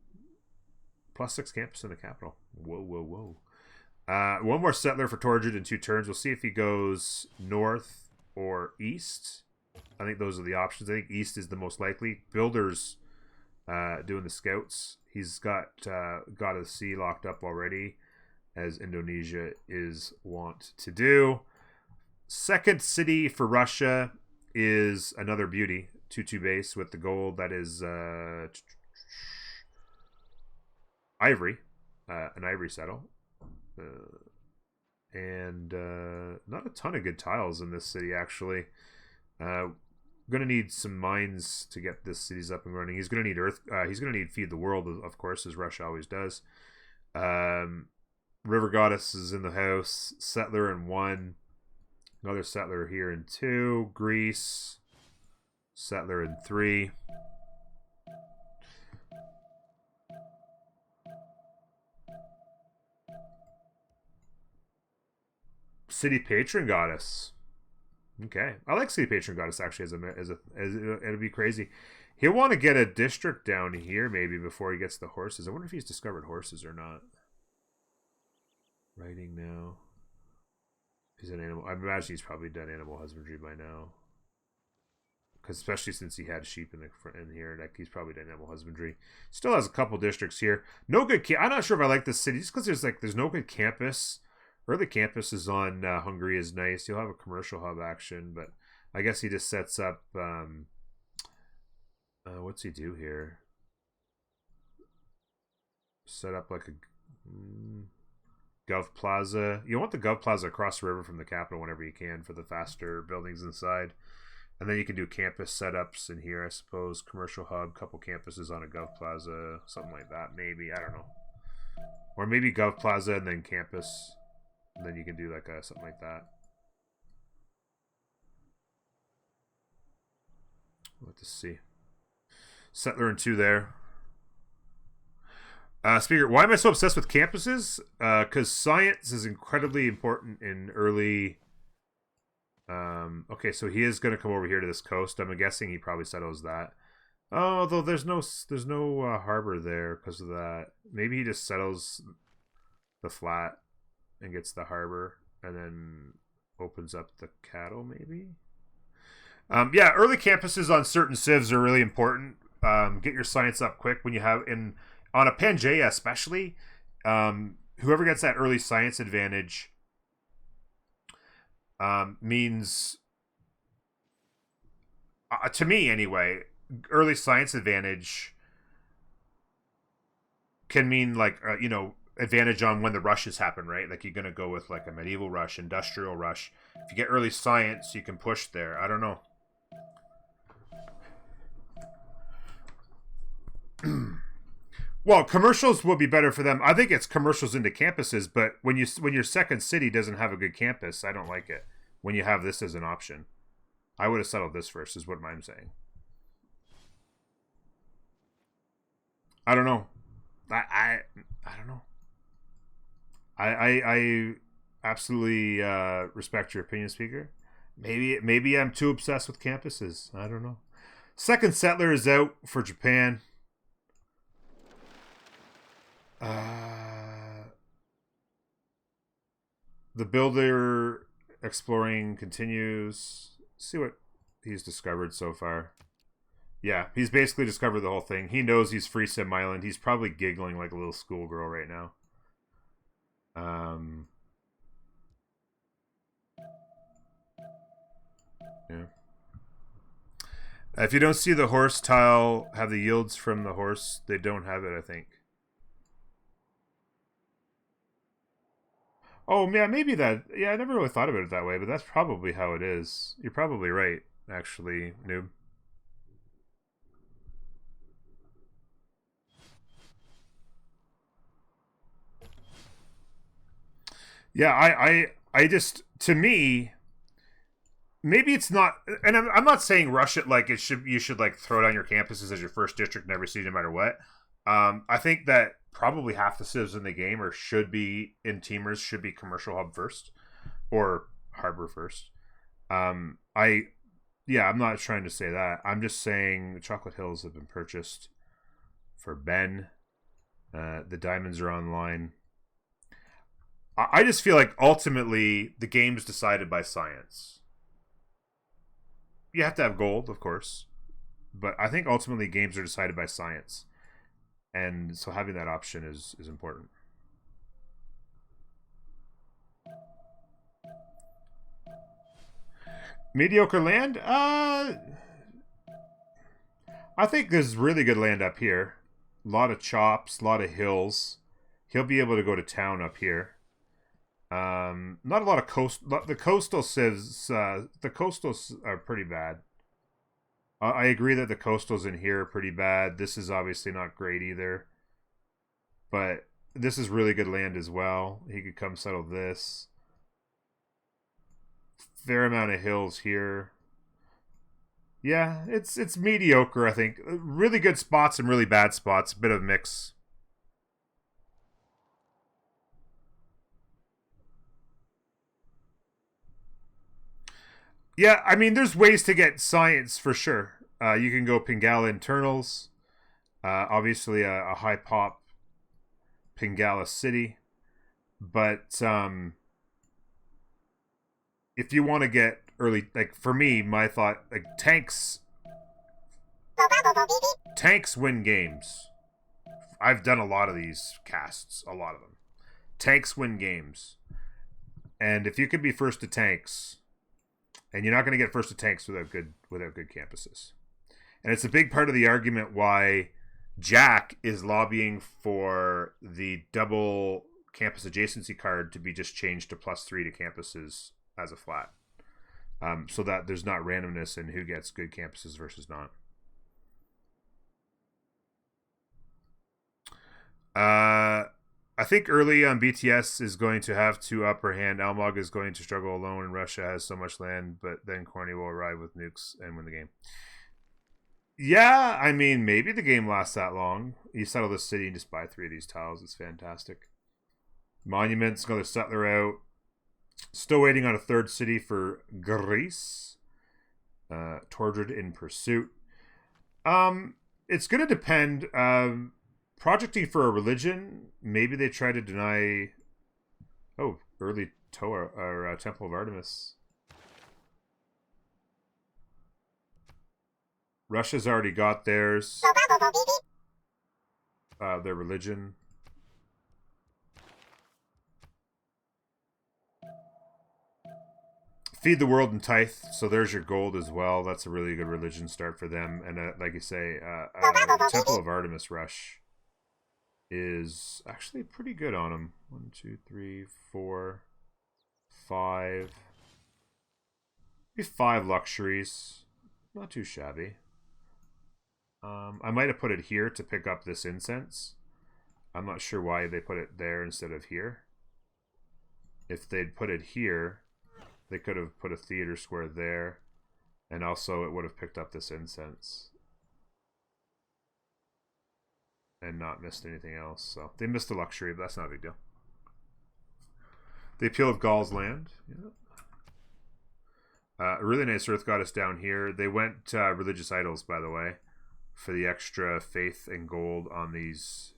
S1: +6 campus in the capital. Whoa, whoa, whoa. One more settler for Torjid in 2 turns. We'll see if he goes north or east. I think those are the options. I think east is the most likely. Builders doing the scouts. He's got a sea locked up already, as Indonesia is wont to do. Second city for Russia is another beauty. 2-2 base with the gold. That is ivory. An ivory settle. And not a ton of good tiles in this city, actually. Going to need some mines to get this city's up and running. He's going to need he's going to need Feed the World, of course, as Russia always does. River Goddess is in the house. Settler in 1. Another settler here in 2. Greece. Settler in 3. City Patron Goddess. Okay, I like City Patron Goddess actually as it'd be crazy. He'll want to get a district down here maybe before he gets the horses. I wonder if he's discovered horses or not. Writing now. He's an animal. I imagine he's probably done animal husbandry by now. Because especially since he had sheep in here, like he's probably done animal husbandry. Still has a couple districts here. No good. I'm not sure if I like this city just because there's no good campus. Early campus is on Hungary is nice. You'll have a commercial hub action, but I guess he just sets up. What's he do here? Set up like a Gov Plaza. You want the Gov Plaza across the river from the capital whenever you can for the faster buildings inside. And then you can do campus setups in here, I suppose. Commercial hub, couple campuses on a Gov Plaza, something like that. Maybe, I don't know. Or maybe Gov Plaza and then campus. And then you can do like something like that. Let's see. Settler in 2 there. Speaker, why am I so obsessed with campuses? Because science is incredibly important in early... okay, so he is going to come over here to this coast. I'm guessing he probably settles that. Oh, although there's no harbor there because of that. Maybe he just settles the flat and gets the harbor and then opens up the cattle, maybe. Yeah, early campuses on certain civs are really important. Get your science up quick when you have on a Pangaea especially. Whoever gets that early science advantage means, to me anyway, early science advantage can mean like advantage on when the rushes happen, right? Like you're gonna go with like a medieval rush, industrial rush. If you get early science, you can push there. I don't know. Well, commercials will be better for them. I think it's commercials into campuses, but when your second city doesn't have a good campus, I don't like it. When you have this as an option, I would have settled this first, is what I'm saying. I don't know. I don't know. I absolutely respect your opinion, speaker. Maybe I'm too obsessed with campuses. I don't know. Second settler is out for Japan. The builder exploring continues. See what he's discovered so far. Yeah, he's basically discovered the whole thing. He knows he's free Sim Island. He's probably giggling like a little schoolgirl right now. Yeah. If you don't see the horse tile have the yields from the horse, they don't have it, I think. Oh, yeah, maybe that. Yeah, I never really thought about it that way, but that's probably how it is. You're probably right, actually, noob. Yeah, I just, to me, maybe it's not, and I'm not saying rush it like you should like throw down your campuses as your first district in every city no matter what. I think that probably half the civs in the game should be in teamers, should be commercial hub first or harbor first. I'm not trying to say that. I'm just saying Chocolate Hills have been purchased for Ben. The diamonds are online. I just feel like ultimately the game's decided by science. You have to have gold, of course, but I think ultimately games are decided by science, and so having that option is important. Mediocre land? I think there's really good land up here. A lot of chops, a lot of hills. He'll be able to go to town up here. Not a lot of the coastal civs. The coastals are pretty bad. I agree that the coastals in here are pretty bad. This is obviously not great either. But this is really good land as well. He could come settle this. Fair amount of hills here. Yeah, it's mediocre, I think. Really good spots and really bad spots. A bit of a mix. Yeah, I mean, there's ways to get science for sure. You can go Pingala internals. Obviously, a high pop Pingala city. But if you want to get early, like for me, my thought, like tanks win games. I've done a lot of these casts, a lot of them. Tanks win games. And if you can be first to tanks, and you're not going to get first to tanks without good campuses. And it's a big part of the argument why Jack is lobbying for the double campus adjacency card to be just changed to +3 to campuses as a flat. So that there's not randomness in who gets good campuses versus not. I think early on BTS is going to have two upper hand. Almog is going to struggle alone, and Russia has so much land, but then Corny will arrive with nukes and win the game. Yeah, I mean, maybe the game lasts that long. You settle the city and just buy 3 of these tiles. It's fantastic. Monuments, another settler out. Still waiting on a third city for Greece. Tordred in pursuit. It's going to depend. Projecting for a religion, maybe they try to deny. Oh, early Toa or Temple of Artemis. Russia's already got theirs. Their religion. Feed the world and tithe. So there's your gold as well. That's a really good religion start for them. And like you say, Temple of Artemis rush. is actually pretty good on him. 1, 2, 3, 4, 5. Maybe 5 luxuries. Not too shabby. I might have put it here to pick up this incense. I'm not sure why they put it there instead of here. If they'd put it here, they could have put a theater square there. And also it would have picked up this incense. And not missed anything else. So they missed a luxury, but that's not a big deal. The Appeal of Gaul's Land. Yeah. A really nice Earth Goddess down here. They went religious idols, by the way, for the extra faith and gold on these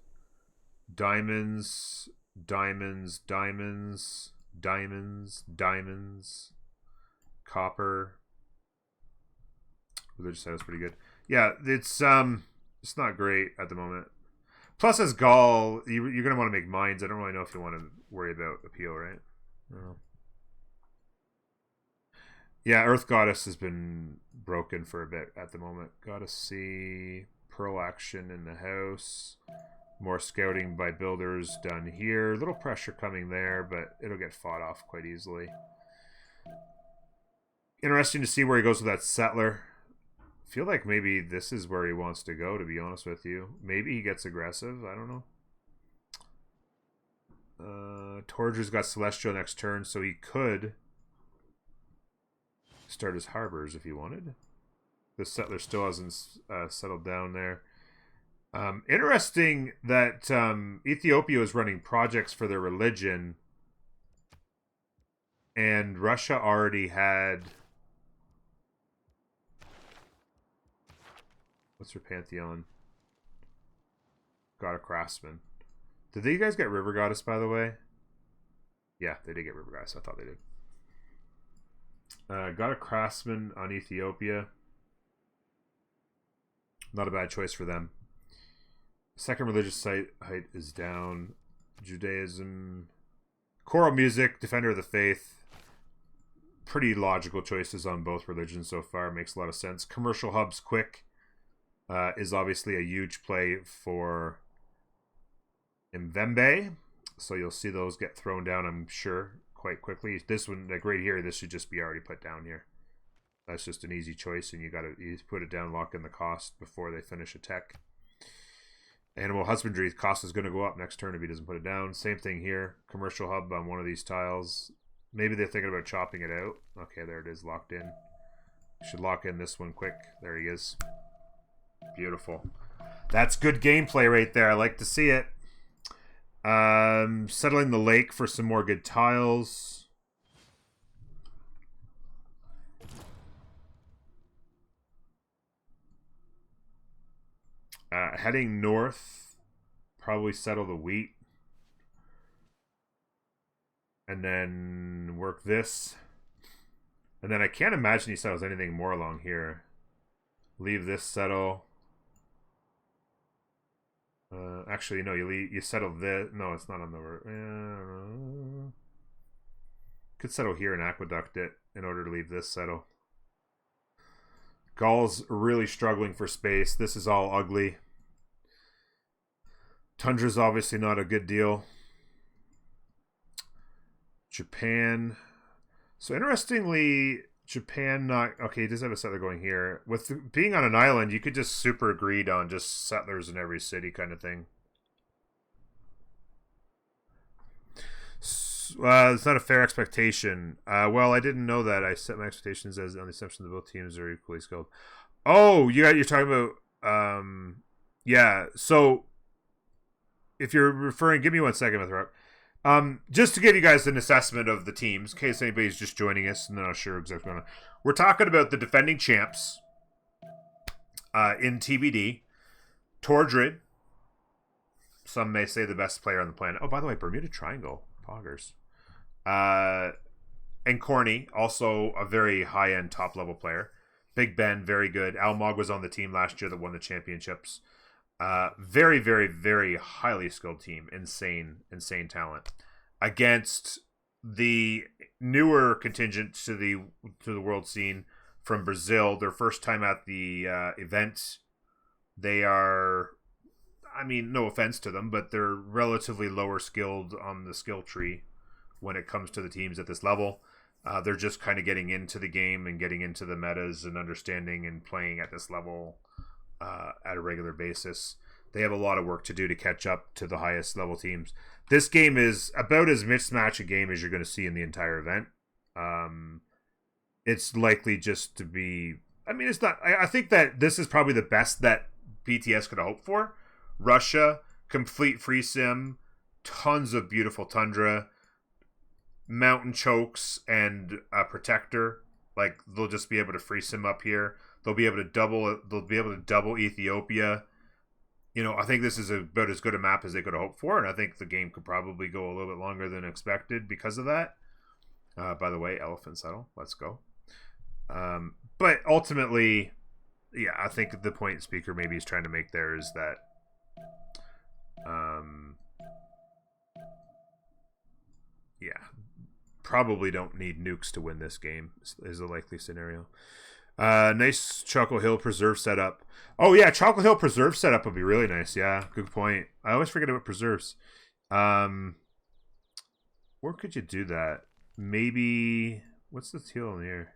S1: diamonds, diamonds, diamonds, diamonds, diamonds, copper. Religious idols pretty good. Yeah, it's not great at the moment. Plus, as Gaul, you're going to want to make mines. I don't really know if you want to worry about appeal, right? I don't know. Yeah, Earth Goddess has been broken for a bit at the moment. Gotta see Pearl action in the house. More scouting by builders done here. A little pressure coming there, but it'll get fought off quite easily. Interesting to see where he goes with that settler. I feel like maybe this is where he wants to go, to be honest with you. Maybe he gets aggressive. I don't know. Torger's got Celestial next turn, so he could start his harbors if he wanted. The settler still hasn't settled down there. Interesting that Ethiopia is running projects for their religion, and Russia already had... What's her pantheon? God of Craftsman. Did you guys get River Goddess, by the way? Yeah, they did get River Goddess. I thought they did. God of Craftsman on Ethiopia. Not a bad choice for them. Second religious site height is down. Judaism. Choral music, Defender of the Faith. Pretty logical choices on both religions so far. Makes a lot of sense. Commercial hubs quick is obviously a huge play for Mvembe. So you'll see those get thrown down, I'm sure, quite quickly. This one, like right here, this should just be already put down here. That's just an easy choice, and you put it down, lock in the cost before they finish a tech. Animal husbandry cost is going to go up next turn if he doesn't put it down. Same thing here. Commercial hub on one of these tiles. Maybe they're thinking about chopping it out. Okay, there it is, locked in. Should lock in this one quick. There he is. Beautiful. That's good gameplay right there. I like to see it. Settling the lake for some more good tiles. Heading north. Probably settle the wheat. And then work this. And then I can't imagine he settles anything more along here. Leave this settle. Actually, no, you settle this. No, it's not on the... could settle here and aqueduct it in order to leave this settle. Gaul's really struggling for space. This is all ugly. Tundra's obviously not a good deal. Japan. So interestingly, Japan not... Okay, he does have a settler going here. With being on an island, you could just super agreed on just settlers in every city kind of thing. It's not a fair expectation. Well, I didn't know that. I set my expectations as on the assumption that both teams are equally skilled. Oh, you're talking about... yeah, so... If you're referring... Give me 1 second, Mithrop. Just to give you guys an assessment of the teams, in case anybody's just joining us and they're not sure exactly what's going on. We're talking about the defending champs in TBD. Tordred. Some may say the best player on the planet. Oh, by the way, Bermuda Triangle. Poggers. And Corny, also a very high-end top-level player. Big Ben, very good. Almog was on the team last year that won the championships. Very, very, very highly skilled team. Insane talent. Against the newer contingent to the world scene from Brazil, their first time at the event. They are, I mean, no offense to them, but they're relatively lower skilled on the skill tree when it comes to the teams at this level. They're just kind of getting into the game and getting into the metas and understanding and playing at this level at a regular basis. They have a lot of work to do to catch up to the highest level teams. This game is about as mismatched a game as you're going to see in the entire event. It's likely just to be... I mean, it's not... I think that this is probably the best that BTS could hope for. Russia, complete free sim, tons of beautiful tundra, mountain chokes, and a protector. Like, they'll just be able to free sim up here. They'll be able to double Ethiopia. You know, I think this is about as good a map as they could have hoped for, and I think the game could probably go a little bit longer than expected because of that. By the way, Elephant Settle, let's go. But ultimately, yeah, I think the point Speaker maybe is trying to make there is that yeah, probably don't need nukes to win this game is a likely scenario. Nice Chocolate Hill Preserve setup. Oh yeah, Chocolate Hill Preserve setup would be really nice. Yeah, good point. I always forget about preserves. Where could you do that? Maybe what's the teal in here?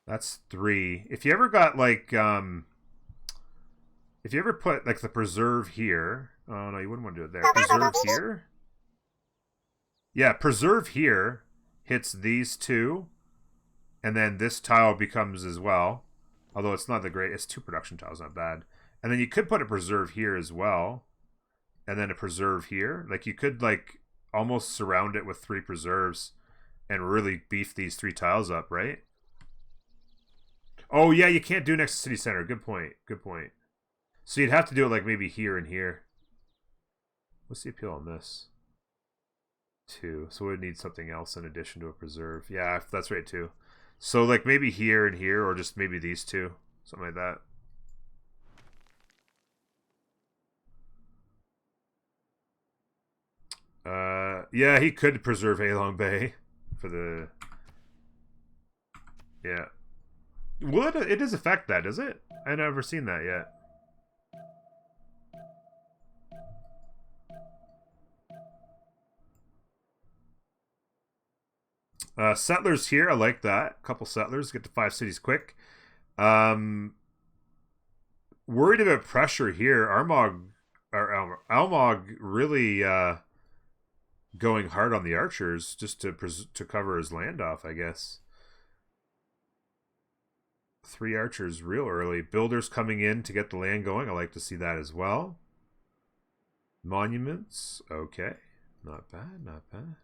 S1: That's 3. If you ever got like if you ever put like the preserve here, oh no, you wouldn't want to do it there. Preserve here. Yeah, preserve here hits these two, and then this tile becomes as well. Although it's not the great, it's 2 production tiles, not bad. And then you could put a preserve here as well, and then a preserve here. Like you could like almost surround it with 3 preserves and really beef these 3 tiles up, right? Oh yeah, you can't do next to city center. Good point. Good point. So you'd have to do it like maybe here and here. What's the appeal on this? 2. So we'd need something else in addition to a preserve. Yeah, that's right too. So like maybe here and here, or just maybe these 2, something like that. Yeah, he could preserve Halong Bay for the. Yeah. Well, it does affect that, does it? I've never seen that yet. Settlers here, I like that. A couple settlers, get to 5 cities quick. Worried about pressure here. Almog really going hard on the archers just to cover his land off, I guess. 3 archers real early. Builders coming in to get the land going. I like to see that as well. Monuments, okay, not bad, not bad.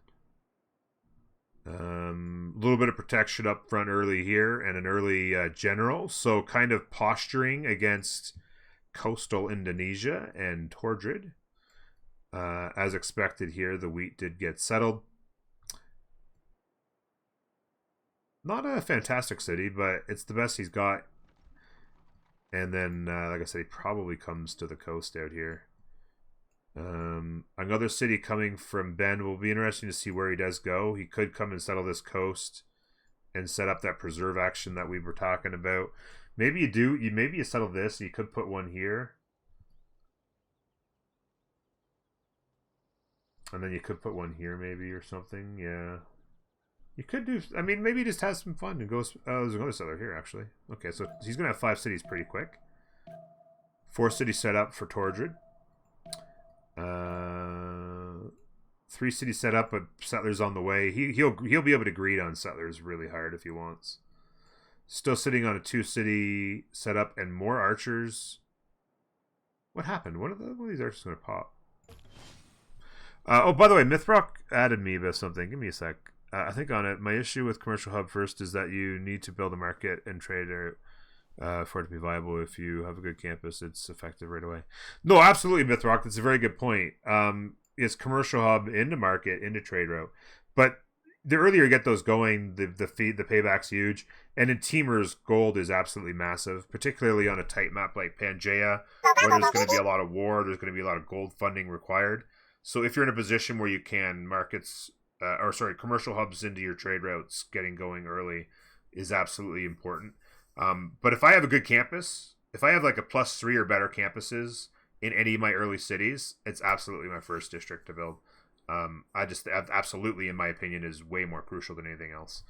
S1: A little bit of protection up front early here and an early general. So kind of posturing against coastal Indonesia and Tordrid. As expected here, the wheat did get settled. Not a fantastic city, but it's the best he's got. And then, like I said, he probably comes to the coast out here. Another city coming from Ben. Will be interesting to see where he does go. He could come and settle this coast and set up that preserve action that we were talking about. Maybe you do. Maybe you settle this. You could put one here, and then you could put one here, maybe, or something. Yeah, you could do. I mean, maybe he just has some fun and goes. Oh, there's another settler here actually. Okay, so he's gonna have 5 cities pretty quick. 4 cities set up for Tordrid. 3 cities set up, but settlers on the way. He'll be able to greed on settlers really hard if he wants. Still sitting on a 2 city setup and more archers. What happened? One of these archers going to pop. Oh, by the way, Mythrock added me about something. Give me a sec. I think on it. My issue with Commercial Hub first is that you need to build a market and trade it. For it to be viable. If you have a good campus, it's effective right away. No, absolutely, Mythrock. That's a very good point. It's Commercial Hub into market, into trade route. But the earlier you get those going, the payback's huge. And in Teamers, gold is absolutely massive, particularly on a tight map like Pangaea, where there's going to be a lot of war, there's going to be a lot of gold funding required. So if you're in a position where you can commercial hubs into your trade routes getting going early is absolutely important. But if I have a good campus, if I have like a +3 or better campuses in any of my early cities, it's absolutely my first district to build. I just absolutely, in my opinion, is way more crucial than anything else.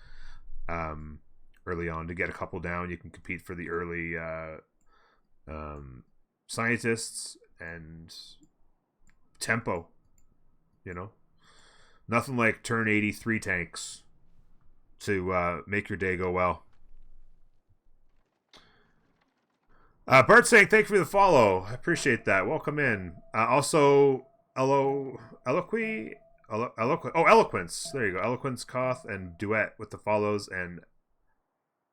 S1: Early on, to get a couple down, you can compete for the early scientists and tempo. You know, nothing like turn 83 tanks to make your day go well. Bart saying, thank you for the follow. I appreciate that. Welcome in. Also, Eloquence. There you go. Eloquence, Koth, and Duet with the follows, and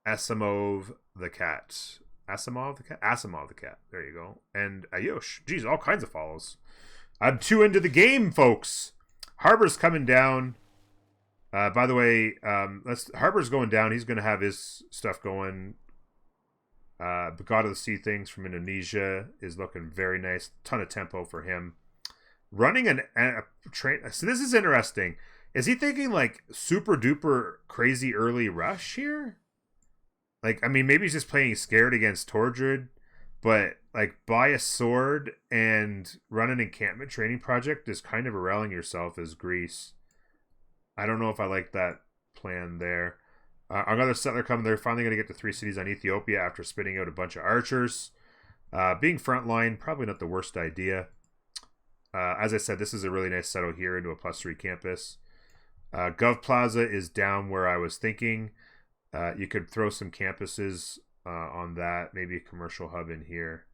S1: Asimov the cat. Asimov the cat. There you go. And Ayosh. Geez, all kinds of follows. I'm too into the game, folks. Harbor's coming down. By the way, Harbor's going down. He's going to have his stuff going. The God of the Sea things from Indonesia is looking very nice. Ton of tempo for him. Running a train. So this is interesting. Is he thinking like super duper crazy early rush here? Like, I mean, maybe he's just playing scared against Tordred, but like buy a sword and run an encampment training project is kind of rallying yourself as Greece. I don't know if I like that plan there. Another settler coming. They're finally going to get to 3 cities on Ethiopia after spitting out a bunch of archers. Being frontline, probably not the worst idea. As I said, this is a really nice settle here into a +3 campus. Gov Plaza is down where I was thinking. You could throw some campuses on that. Maybe a commercial hub in here.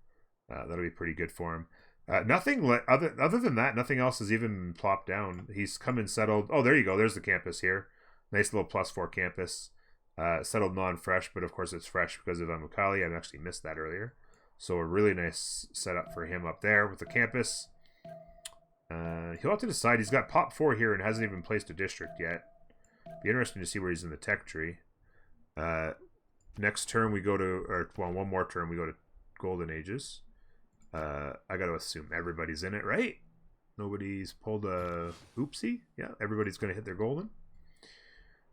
S1: That'll be pretty good for him. Other than that, nothing else has even plopped down. He's come and settled. Oh, there you go. There's the campus here. Nice little +4 campus. Settled non-fresh, but of course it's fresh because of Amukali. I actually missed that earlier. So a really nice setup for him up there with the campus. He'll have to decide. He's got pop 4 here and hasn't even placed a district yet. Be interesting to see where he's in the tech tree. Next turn we go to, or well, one more turn we go to Golden Ages. I got to assume everybody's in it, right? Nobody's pulled a oopsie. Yeah, everybody's going to hit their golden.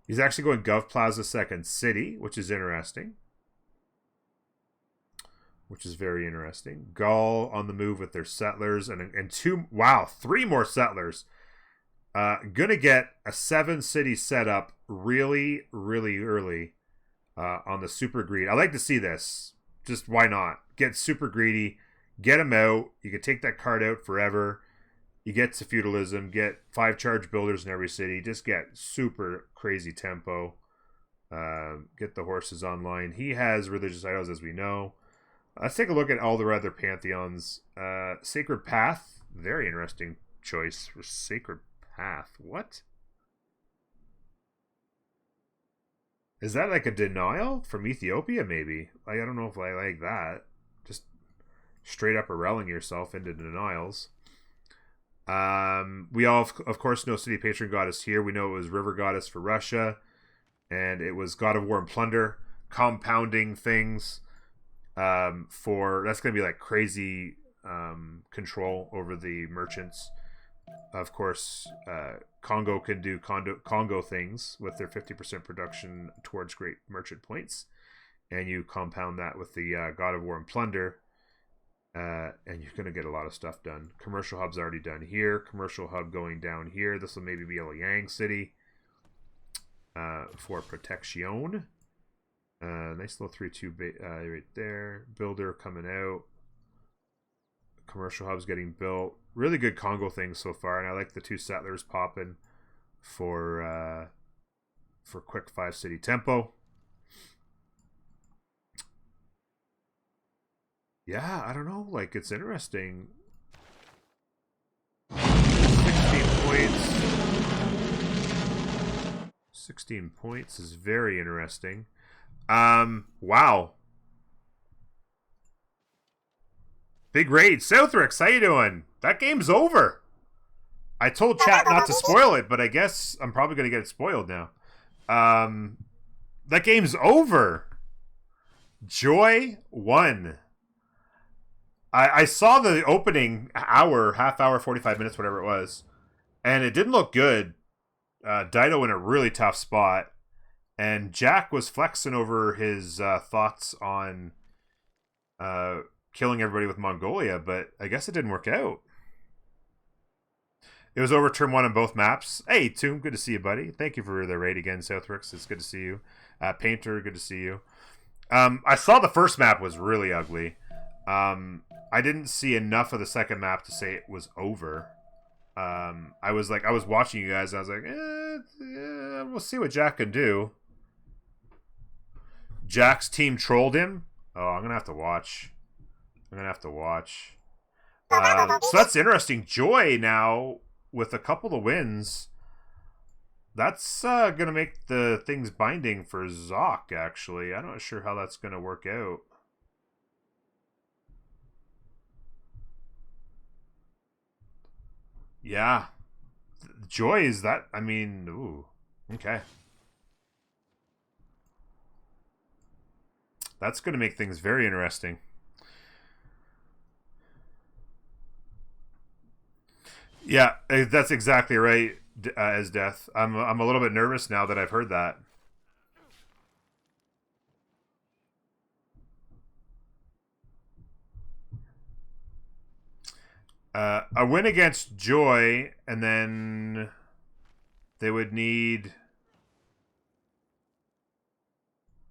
S1: He's actually going Gov Plaza second city, which is interesting. Which is very interesting. Gaul on the move with their settlers and 3 more settlers. Gonna get a 7-city setup really, really early on the super greed. I like to see this. Just why not? Get super greedy. Get them out. You can take that card out forever. You get to feudalism. Get 5 charge builders in every city. Just get super crazy tempo. Get the horses online. He has religious idols, as we know. Let's take a look at all the other pantheons. Sacred Path. Very interesting choice for Sacred Path. What? Is that like a denial from Ethiopia, maybe? I don't know if I like that. Just straight up rallying yourself into denials. We all, of course, know City Patron Goddess here. We know it was River Goddess for Russia. And it was God of War and Plunder. Compounding things. That's going to be like crazy control over the merchants. Of course, Congo can do Congo things with their 50% production towards great merchant points, and you compound that with the God of War and Plunder, and you're going to get a lot of stuff done. Commercial hub's already done here. Commercial hub going down here. This will maybe be a Liang city for protection. Nice little 3-2 right there. Builder coming out. Commercial hub's getting built. Really good Congo things so far, and I like the 2 settlers popping for quick 5-city tempo. Yeah, I don't know. Like, it's interesting. 16 points. 16 points is very interesting. Wow. Big raid. Southrix, how you doing? That game's over. I told chat not to spoil it, but I guess I'm probably going to get it spoiled now. That game's over. Joy won. I saw the opening half hour, 45 minutes, whatever it was, and it didn't look good. Dido in a really tough spot. And Jack was flexing over his thoughts on killing everybody with Mongolia, but I guess it didn't work out. It was over turn 1 on both maps. Hey, Tomb, good to see you, buddy. Thank you for the raid again, Southworks. It's good to see you. Painter, good to see you. I saw the first map was really ugly. I didn't see enough of the second map to say it was over. I was watching you guys, and I was like, we'll see what Jack can do. Jack's team trolled him. Oh, I'm gonna have to watch. So that's interesting. Joy now with a couple of wins. That's gonna make the things binding for Zoc. Actually, I'm not sure how that's gonna work out. Yeah, Joy is that. I mean, ooh, okay. That's going to make things very interesting. Yeah, that's exactly right, as Death. I'm a little bit nervous now that I've heard that. A win against Joy, and then they would need...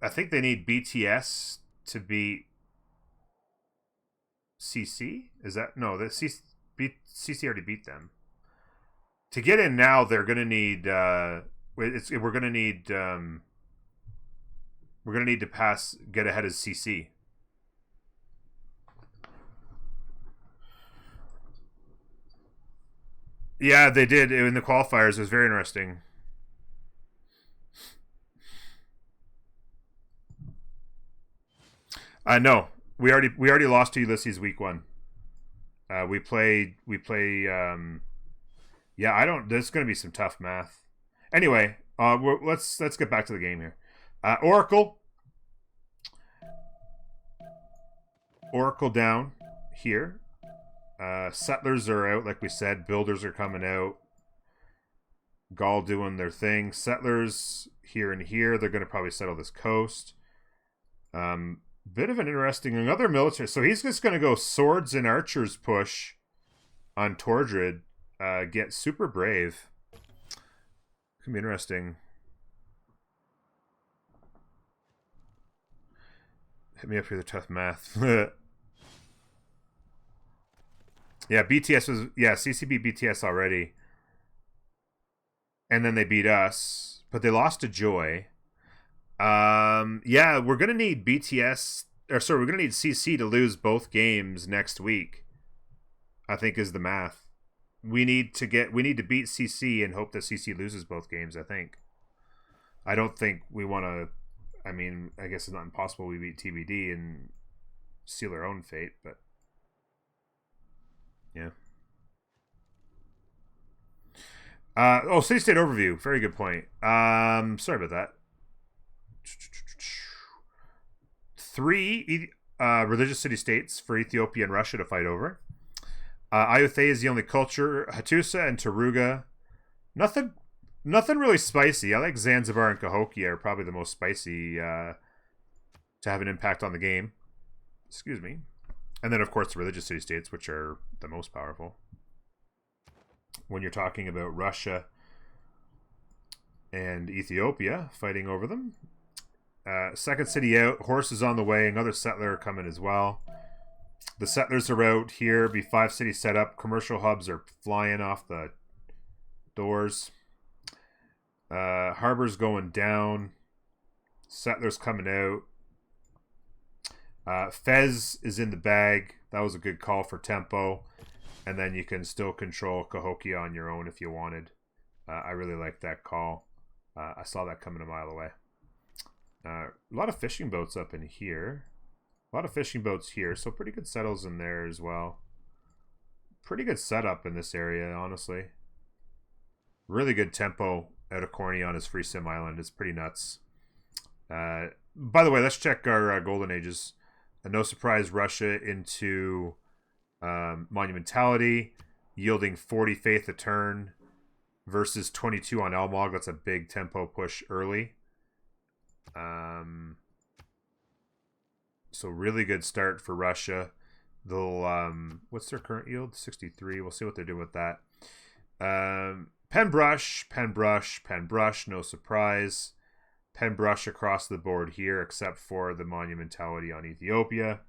S1: I think they need BTS to beat CC. Is that no? The CC already beat them. To get in now, they're gonna need. We're gonna need to get ahead of CC. Yeah, they did in the qualifiers. It was very interesting. No, we already lost to Ulysses week 1. We play. Yeah, I don't. There's going to be some tough math. Anyway, let's get back to the game here. Oracle down here. Settlers are out, like we said. Builders are coming out. Gaul doing their thing. Settlers here and here. They're going to probably settle this coast. Bit of an interesting, another military. So he's just going to go swords and archers push on Tordred. Get super brave. Could be interesting. Hit me up for the tough math. Yeah, BTS was... Yeah, CC beat BTS already. And then they beat us. But they lost to Joy. Yeah, we're gonna need BTS, or sorry, we're gonna need CC to lose both games next week. I think is the math. We need to beat CC and hope that CC loses both games. I think. I don't think we want to. I mean, I guess it's not impossible we beat TBD and seal our own fate, but yeah. City state overview. Very good point. Sorry about that. 3 religious city-states for Ethiopia and Russia to fight over. Iothe is the only culture. Hattusa and Taruga. Nothing really spicy. I like Zanzibar and Cahokia are probably the most spicy to have an impact on the game. Excuse me. And then, of course, the religious city-states, which are the most powerful. When you're talking about Russia and Ethiopia fighting over them. Second city out. Horses on the way. Another settler coming as well. The settlers are out here. Be 5 cities set up. Commercial hubs are flying off the doors. Harbor's going down. Settlers coming out. Fez is in the bag. That was a good call for tempo. And then you can still control Cahokia on your own if you wanted. I really like that call. I saw that coming a mile away. A lot of fishing boats up in here. A lot of fishing boats here. So pretty good settles in there as well. Pretty good setup in this area, honestly. Really good tempo out of Corny on his free sim island. It's pretty nuts. By the way, let's check our golden ages. No surprise, Russia into Monumentality, yielding 40 faith a turn versus 22 on Elmog. That's a big tempo push early. So really good start for Russia. They'll what's their current yield? 63. We'll see what they're doing with that. Pen brush, no surprise. Pen brush across the board here, except for the monumentality on Ethiopia.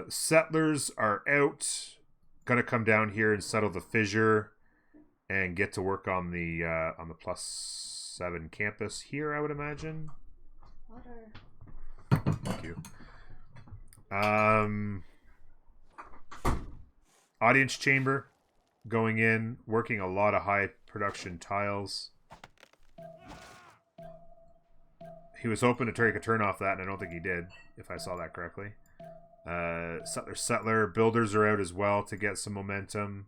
S1: Settlers are out. Gonna come down here and settle the fissure and get to work on the +7 campus here, I would imagine.
S3: Water.
S1: Thank you. Audience chamber going in, working a lot of high production tiles. He was hoping to take a turn off that, and I don't think he did, if I saw that correctly. Settler. Builders are out as well to get some momentum.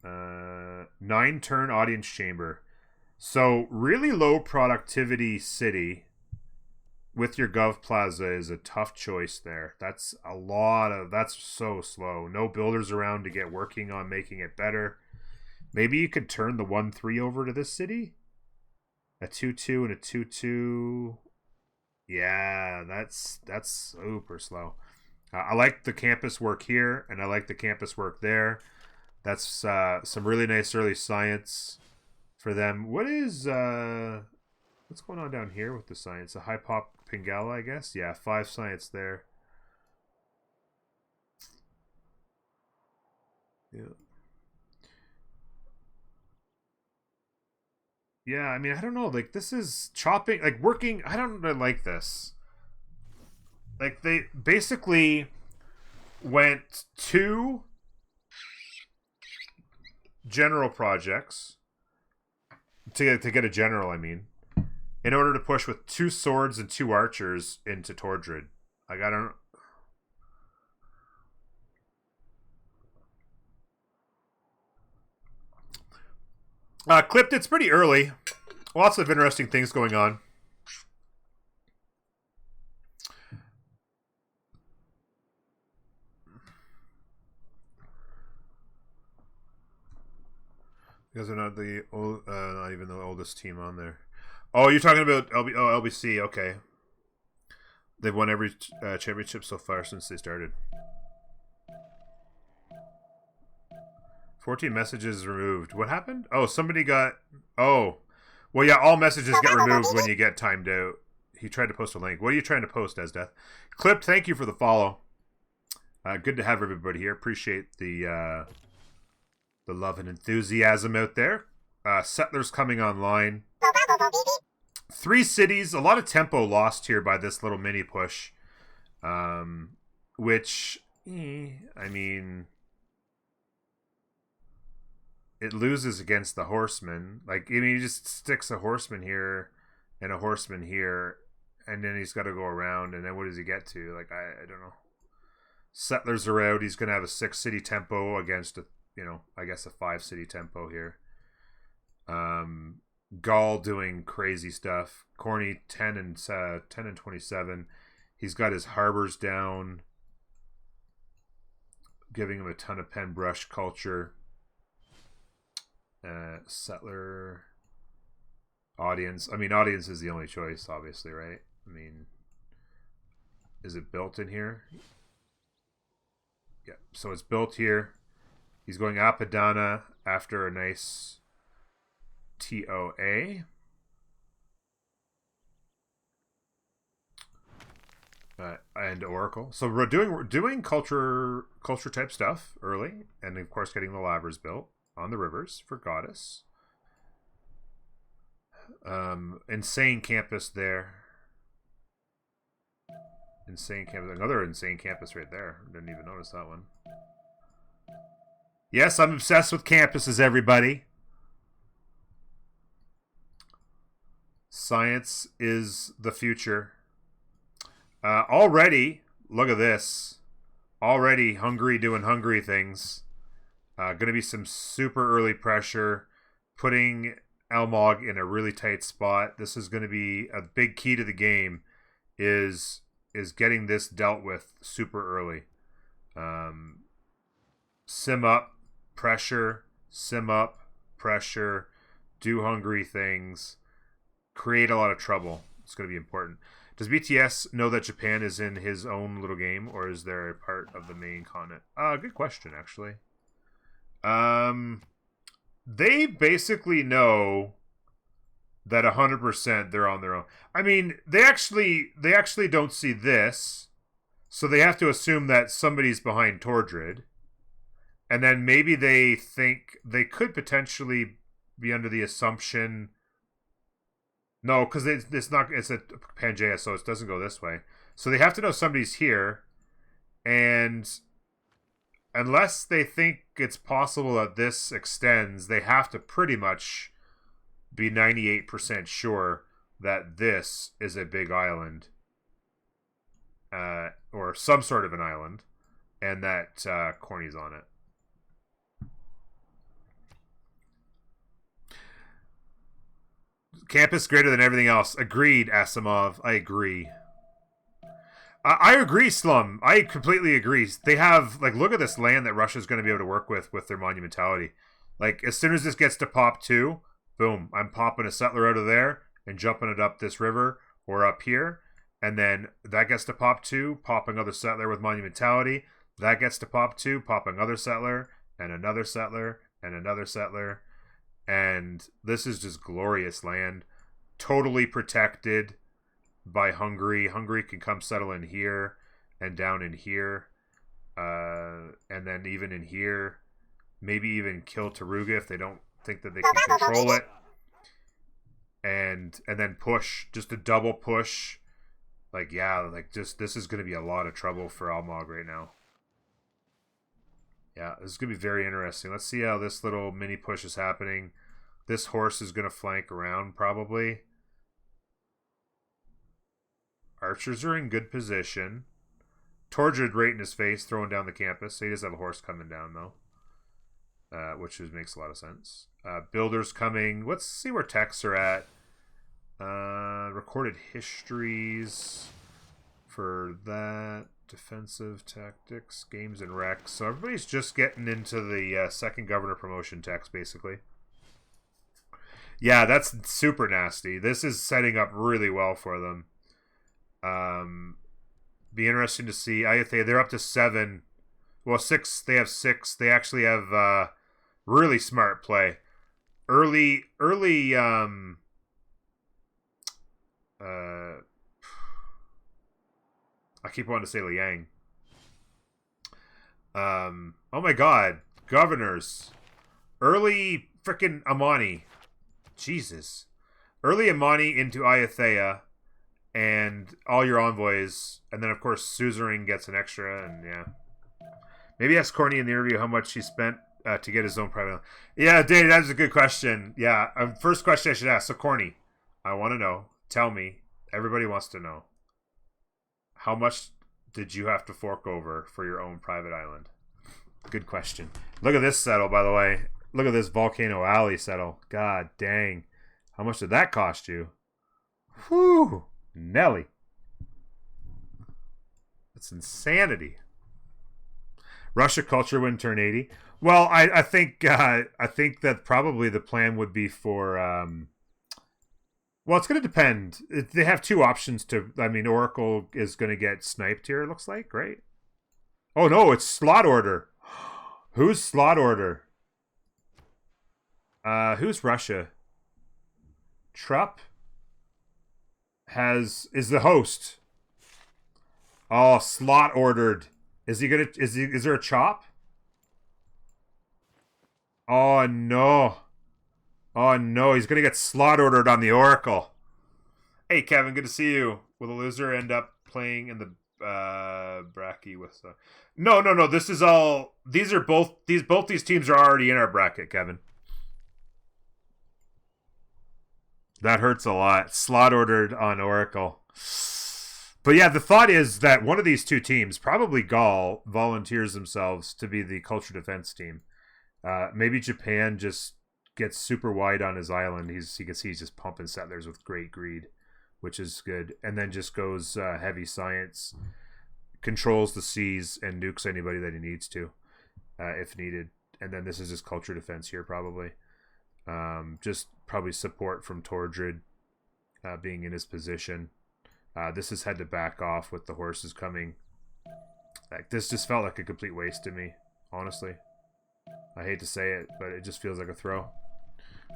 S1: 9-turn audience chamber. So, really low productivity city with your Gov Plaza is a tough choice there. That's so slow. No builders around to get working on making it better. Maybe you could turn the 1-3 over to this city? A 2-2 and a 2-2. Yeah, that's super slow. I like the campus work here, and I like the campus work there. That's some really nice early science for them. What's going on down here with the science? A high pop pangaea, I guess? Yeah, 5 science there. Yeah. Yeah, I mean, I don't know. Like, this is chopping, like, working. I don't like this. Like, they basically went 2 general projects to get a general, I mean, in order to push with 2 swords and 2 archers into Tordred. Like, I don't... Clipped, it's pretty early. Lots of interesting things going on. You guys are not the old, not even the oldest team on there. Oh, you're talking about LBC. Okay, they've won every championship so far since they started. 14 messages removed. What happened? Oh, somebody got... Oh. Well, yeah, all messages get removed when you get timed out. He tried to post a link. What are you trying to post, Death? Clipped, thank you for the follow. Good to have everybody here. Appreciate the love and enthusiasm out there. Settlers coming online. 3 cities. A lot of tempo lost here by this little mini push. Which, I mean... It loses against the horseman. Like, I mean, he just sticks a horseman here and a horseman here, and then he's got to go around, and then what does he get to? Like, I don't know. Settlers are out. He's going to have a 6-city tempo against, I guess a 5-city tempo here. Gaul doing crazy stuff. Corny 10 and 27. He's got his harbors down, giving him a ton of pen brush culture. Settler audience. I mean, audience is the only choice, obviously, right? I mean, is it built in here? Yeah, so it's built here. He's going Apadana after a nice TOA. And Oracle. So we're doing culture type stuff early, and of course getting the lavers built on the rivers for Goddess. Insane campus there. Insane campus. Another insane campus right there. Didn't even notice that one. Yes, I'm obsessed with campuses, everybody. Science is the future. Already, look at this. Already Hungary doing Hungary things. Going to be some super early pressure, putting Elmog in a really tight spot. This is going to be a big key to the game, is getting this dealt with super early. Sim up, pressure, do Hungary things, create a lot of trouble. It's going to be important. Does BTS know that Japan is in his own little game, or is there a part of the main continent? Good question, actually. They basically know that 100% they're on their own. I mean, they actually don't see this, so they have to assume that somebody's behind Tordred, and then maybe they think they could potentially be under the assumption. No, because it's not. It's a Pangaea, so it doesn't go this way. So they have to know somebody's here, and unless they think it's possible that this extends, they have to pretty much be 98% sure that this is a big island, or some sort of an island, and that Corny's on it. Campus greater than everything else. Agreed, Asimov. I agree. I agree, Slum. I completely agree. They have, like, look at this land that Russia's going to be able to work with their monumentality. Like, as soon as this gets to pop 2, boom, I'm popping a settler out of there and jumping it up this river or up here. And then that gets to pop 2, pop another settler with monumentality. That gets to pop 2, pop another settler and another settler and another settler. And this is just glorious land. Totally protected by Hungary. Hungary can come settle in here and down in here. And then even in here. Maybe even kill Taruga if they don't think that they can control it. And then push. Just a double push. Like, yeah, like just this is going to be a lot of trouble for Almog right now. Yeah, this is going to be very interesting. Let's see how this little mini push is happening. This horse is going to flank around, probably. Archers are in good position. Tordred right in his face, throwing down the campus. So he does have a horse coming down, though. Which makes a lot of sense. Builders coming. Let's see where techs are at. Recorded histories for that. Defensive tactics, games and recs. So everybody's just getting into the second governor promotion text, basically. Yeah, that's super nasty. This is setting up really well for them. Be interesting to see. I think they're up to 7. Well, 6. They have 6. They actually have really smart play. Early. I keep wanting to say Liang. Oh my god. Governors. Early frickin' Amani. Jesus. Early Amani into Ayathea and all your envoys. And then, of course, Suzerain gets an extra. And, yeah. Maybe ask Corny in the interview how much he spent to get his own private island. Yeah, Dave, that's a good question. Yeah, first question I should ask. So, Corny, I want to know. Tell me. Everybody wants to know. How much did you have to fork over for your own private island? Good question. Look at this settle, by the way. Look at this Volcano Alley settle. God dang. How much did that cost you? Whew. Nelly. That's insanity. Russia culture win turn 80. Well, I think that probably the plan would be for well, it's going to depend. They have 2 options to. I mean, Oracle is going to get sniped here. It looks like, right? Oh no, it's slot order. Who's slot order? Who's Russia? Trupp is the host. Oh, slot ordered. Is there a chop? Oh no. Oh no, he's gonna get slot ordered on the Oracle. Hey Kevin, good to see you. Will the loser end up playing in the bracket with No. This is all both these teams are already in our bracket, Kevin. That hurts a lot. Slot ordered on Oracle. But yeah, the thought is that one of these 2 teams, probably Gaul, volunteers themselves to be the culture defense team. Maybe Japan just gets super wide on his island. You can see he's just pumping settlers with great greed, which is good. And then just goes heavy science, controls the seas, and nukes anybody that he needs to, if needed. And then this is his culture defense here, probably. Just probably support from Tordred being in his position. This has had to back off with the horses coming. Like, this just felt like a complete waste to me, honestly. I hate to say it, but it just feels like a throw.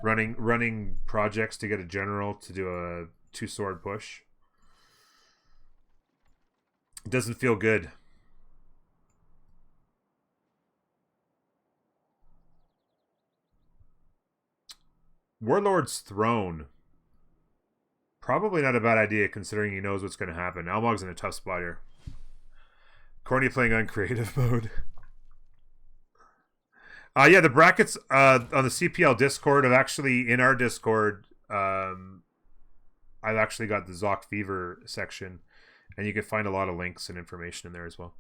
S1: Running projects to get a general to do a 2-sword push. It doesn't feel good. Warlord's Throne. Probably not a bad idea considering he knows what's going to happen. Almog's in a tough spot here. Corny playing on creative mode. Yeah, the brackets on the CPL Discord have actually, in our Discord, I've actually got the Zoc Fever section, and you can find a lot of links and information in there as well.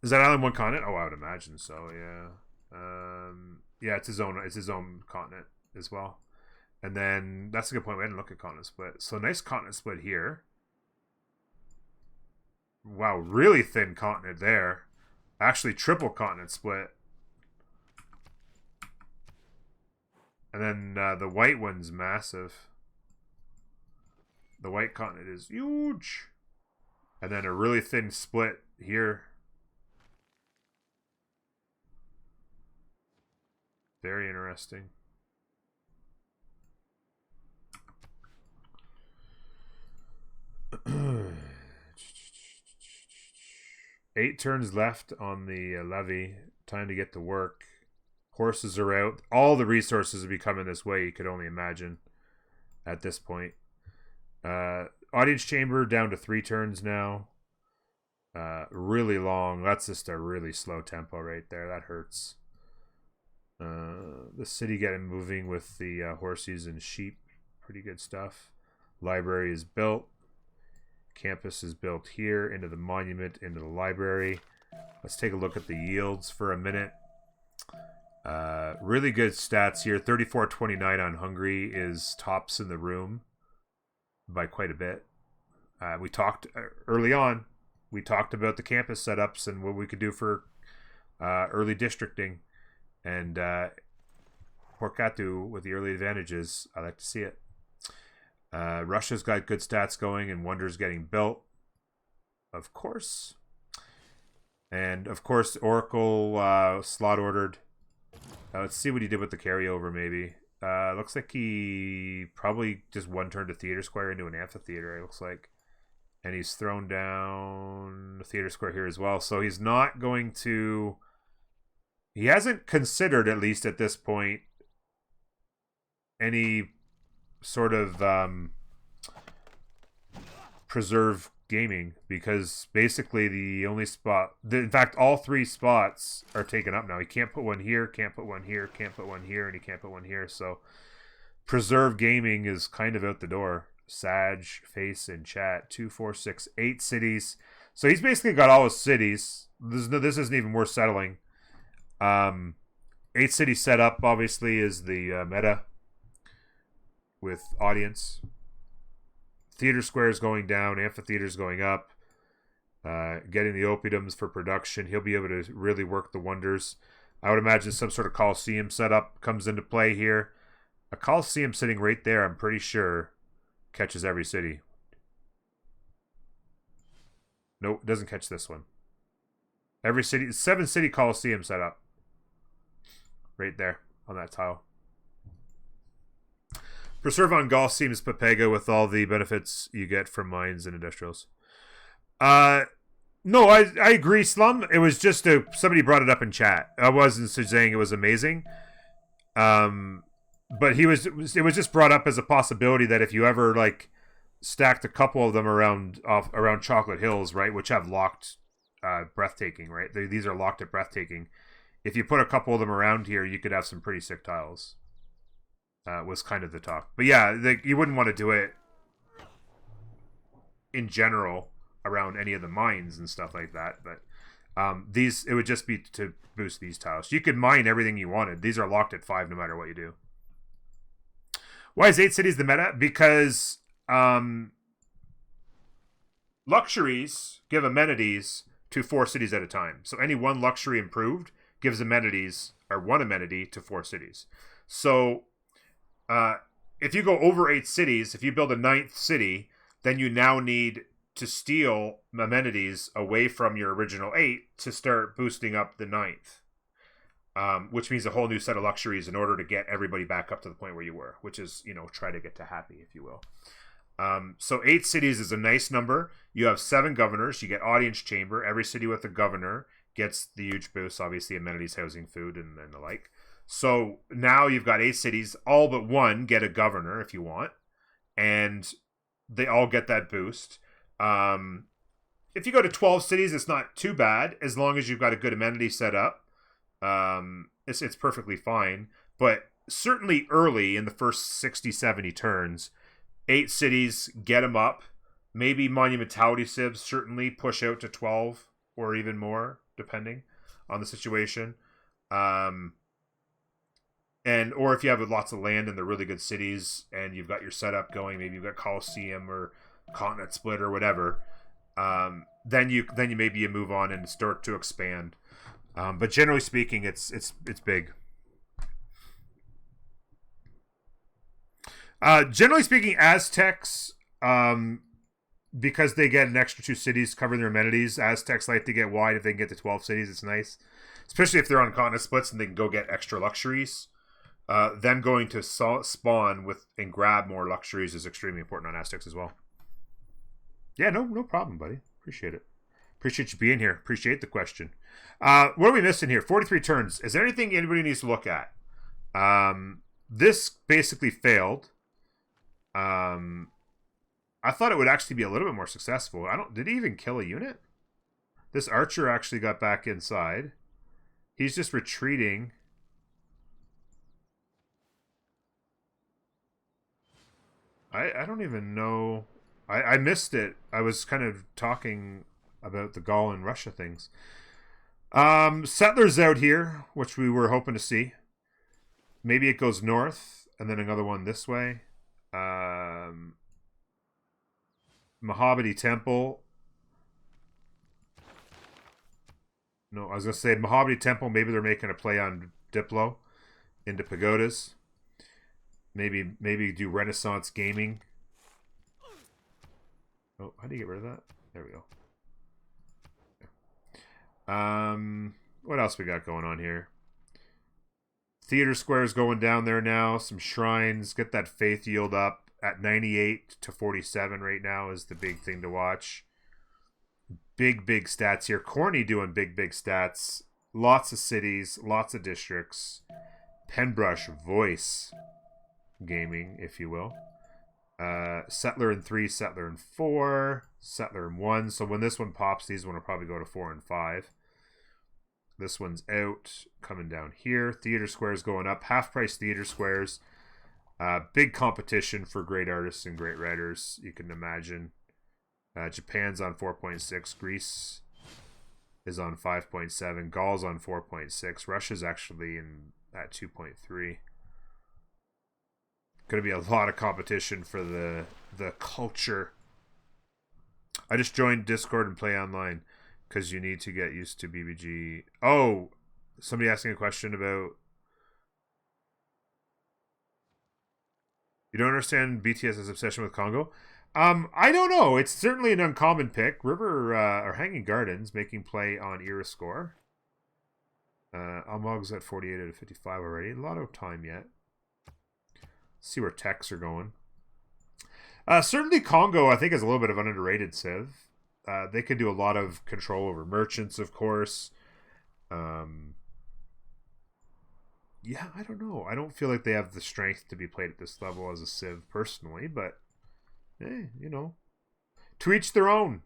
S1: Is that island one continent? Oh, I would imagine so, yeah. Yeah, it's his own continent as well. And then, that's a good point, we hadn't looked at continent split. So, nice continent split here. Wow, really thin continent there. Actually, triple continent split. And then the white one's massive. The white continent is huge. And then a really thin split here. Very interesting. Eight turns left on the levy. Time to get to work. Horses are out. All the resources will be coming this way, you could only imagine at this point. Audience chamber down to 3 turns now. Really long. That's just a really slow tempo right there. That hurts. The city getting moving with the horses and sheep. Pretty good stuff. Library is built. Campus is built here. Into the monument. Into the library. Let's take a look at the yields for a minute. Really good stats here. 34-29 on Hungary is tops in the room by quite a bit. We talked early on. We talked about the campus setups and what we could do for early districting. And Porcatu with the early advantages. I like to see it. Russia's got good stats going and Wonders getting built. Of course. And of course, Oracle slot ordered. Let's see what he did with the carryover, maybe. Looks like he probably just one turn to Theater Square into an amphitheater, it looks like. And he's thrown down the Theater Square here as well. So he's not going to... He hasn't considered, at least at this point, any sort of preserve gaming, because basically the only spot, in fact, all 3 spots are taken up now. He can't put one here, can't put one here, can't put one here, and he can't put one here. So preserve gaming is kind of out the door. Sag, face, and chat. 2, 4, 6, 8 cities. So he's basically got all his cities. This isn't even worth settling. 8 city setup obviously is the meta with audience. Theater squares going down, amphitheaters going up. Getting the oppidums for production. He'll be able to really work the Wonders. I would imagine some sort of Coliseum setup comes into play here. A Coliseum sitting right there, I'm pretty sure, catches every city. Nope, doesn't catch this one. Every city, 7 city Coliseum setup. Right there on that tile. Preserve on Gaul seems Papega with all the benefits you get from mines and industrials. No, I agree, Slum. It was just somebody brought it up in chat. I wasn't saying it was amazing. But it was just brought up as a possibility that if you ever like stacked a couple of them around Chocolate Hills, right, which have locked breathtaking, right? These are locked at breathtaking. If you put a couple of them around here, you could have some pretty sick tiles. Was kind of the talk. But yeah, you wouldn't want to do it in general around any of the mines and stuff like that. But it would just be to boost these tiles. You could mine everything you wanted. These are locked at 5 no matter what you do. Why is 8 cities the meta? Because luxuries give amenities to 4 cities at a time. So any one luxury improved gives amenities, or one amenity, to 4 cities. So if you go over 8 cities, if you build a 9th city, then you now need to steal amenities away from your original 8 to start boosting up the 9th. Which means a whole new set of luxuries in order to get everybody back up to the point where you were, which is, try to get to happy, if you will. So 8 cities is a nice number. You have 7 governors. You get audience chamber. Every city with a governor gets the huge boost, obviously amenities, housing, food, and the like. So now you've got 8 cities. All but one get a governor if you want. And they all get that boost. If you go to 12 cities, it's not too bad as long as you've got a good amenity set up. It's perfectly fine, but certainly early in the first 60-70 turns, 8 cities, get them up. Maybe monumentality civs certainly push out to 12 or even more, depending on the situation. Or if you have lots of land in the really good cities and you've got your setup going, maybe you've got Coliseum or Continent Split or whatever, then you maybe you move on and start to expand. But generally speaking, it's big. Generally speaking, Aztecs, because they get an extra 2 cities covering their amenities, Aztecs like to get wide if they can get to 12 cities. It's nice, especially if they're on continent splits and they can go get extra luxuries. Them going to spawn with and grab more luxuries is extremely important on Aztecs as well. Yeah, no problem, buddy. Appreciate it. Appreciate you being here. Appreciate the question. What are we missing here? 43 turns. Is there anything anybody needs to look at? This basically failed. I thought it would actually be a little bit more successful. Did he even kill a unit? This archer actually got back inside. He's just retreating. I don't even know. I missed it. I was kind of talking about the Gaul and Russia things. Settlers out here, which we were hoping to see. Maybe it goes north, and then another one this way. Mahabadi Temple. No, I was going to say Mahabadi Temple, maybe they're making a play on Diplo into pagodas. Maybe do Renaissance Gaming. Oh, how do you get rid of that? There we go. What else we got going on here? Theater Square's going down there now. Some shrines. Get that faith yield up at 98 to 47 right now is the big thing to watch. Big stats here. Corny doing big stats. Lots of cities, lots of districts. Penbrush Voice Gaming, if you will. Settler in 3, Settler in 4, Settler in 1. So when this one pops, these one will probably go to 4 and 5. This one's out, coming down here. Theater Squares going up. Half price Theater Squares. Big competition for great artists and great writers, you can imagine. Japan's on 4.6. Greece is on 5.7. Gaul's on 4.6. Russia's actually at 2.3. Going to be a lot of competition for the culture. I just joined Discord and play online because you need to get used to BBG. Oh, somebody asking a question about... You don't understand BTS's obsession with Congo? I don't know. It's certainly an uncommon pick. River or Hanging Gardens making play on Iriscore. Almog's at 48 out of 55 already. A lot of time yet. See where techs are going. Certainly Congo, I think, is a little bit of an underrated civ. They could do a lot of control over merchants, of course. Yeah, I don't know. I don't feel like they have the strength to be played at this level as a civ personally, but hey, to each their own.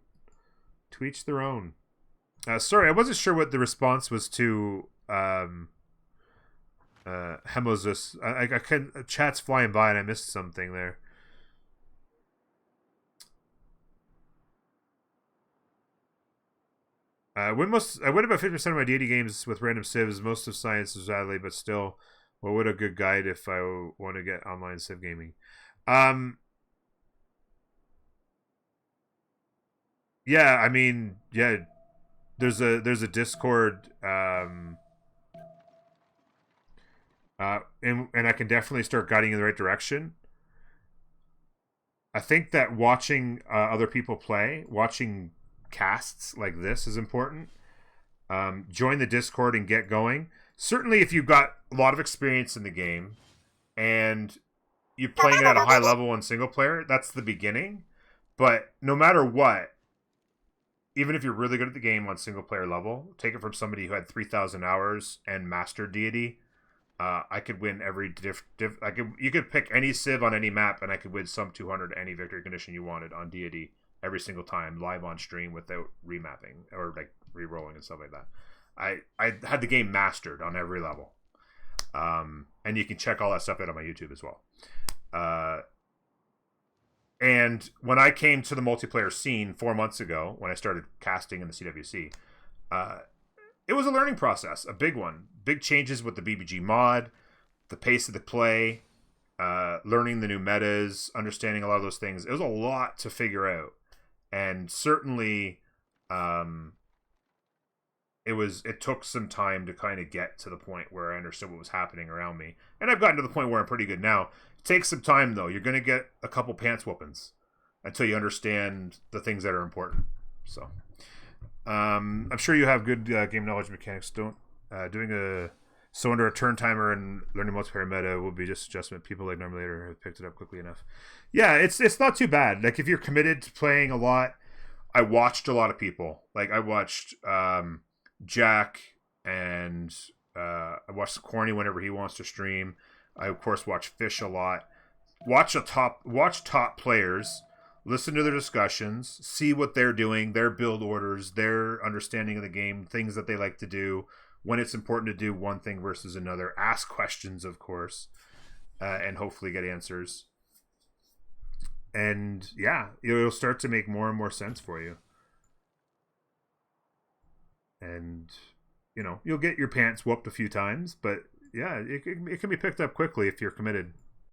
S1: To each their own. Sorry, I wasn't sure what the response was to Hemozus. I can chat's flying by and I missed something there. I win about 50% of my deity games with random civs. Most of science is sadly, but still, what would a good guide if I want to get online civ gaming? Yeah, I mean, yeah. There's a Discord, and I can definitely start guiding in the right direction. I think that watching other people play, watching casts like this is important. Join the Discord and get going. Certainly, if you've got a lot of experience in the game and you're playing it at a high level in single player, that's the beginning. But no matter what, even if you're really good at the game on single player level, take it from somebody who had 3,000 hours and mastered deity. I could win every you could pick any civ on any map, and I could win some 200 any victory condition you wanted on deity every single time live on stream without remapping or like re-rolling and stuff like that. I had the game mastered on every level, and you can check all that stuff out on my YouTube as well. And when I came to the multiplayer scene 4 months ago, when I started casting in the CWC, it was a learning process, a big one. Big changes with the BBG mod, the pace of the play, learning the new metas, understanding a lot of those things. It was a lot to figure out. And certainly it took some time to kind of get to the point where I understood what was happening around me. And I've gotten to the point where I'm pretty good now. It takes some time, though. You're going to get a couple pants whoopings until you understand the things that are important. So I'm sure you have good game knowledge mechanics. Doing under a turn timer and learning multiplayer meta will be just adjustment. People like Normalator have picked it up quickly enough. Yeah, it's not too bad. Like if you're committed to playing a lot, I watched a lot of people. Like I watched Jack and I watched Corny whenever he wants to stream. I of course watch Fish a lot. Watch top players. Listen to their discussions, see what they're doing, their build orders, their understanding of the game, things that they like to do, when it's important to do one thing versus another. Ask questions, of course, and hopefully get answers. And yeah, it'll start to make more and more sense for you. And, you'll get your pants whooped a few times, but yeah, it can be picked up quickly if you're committed.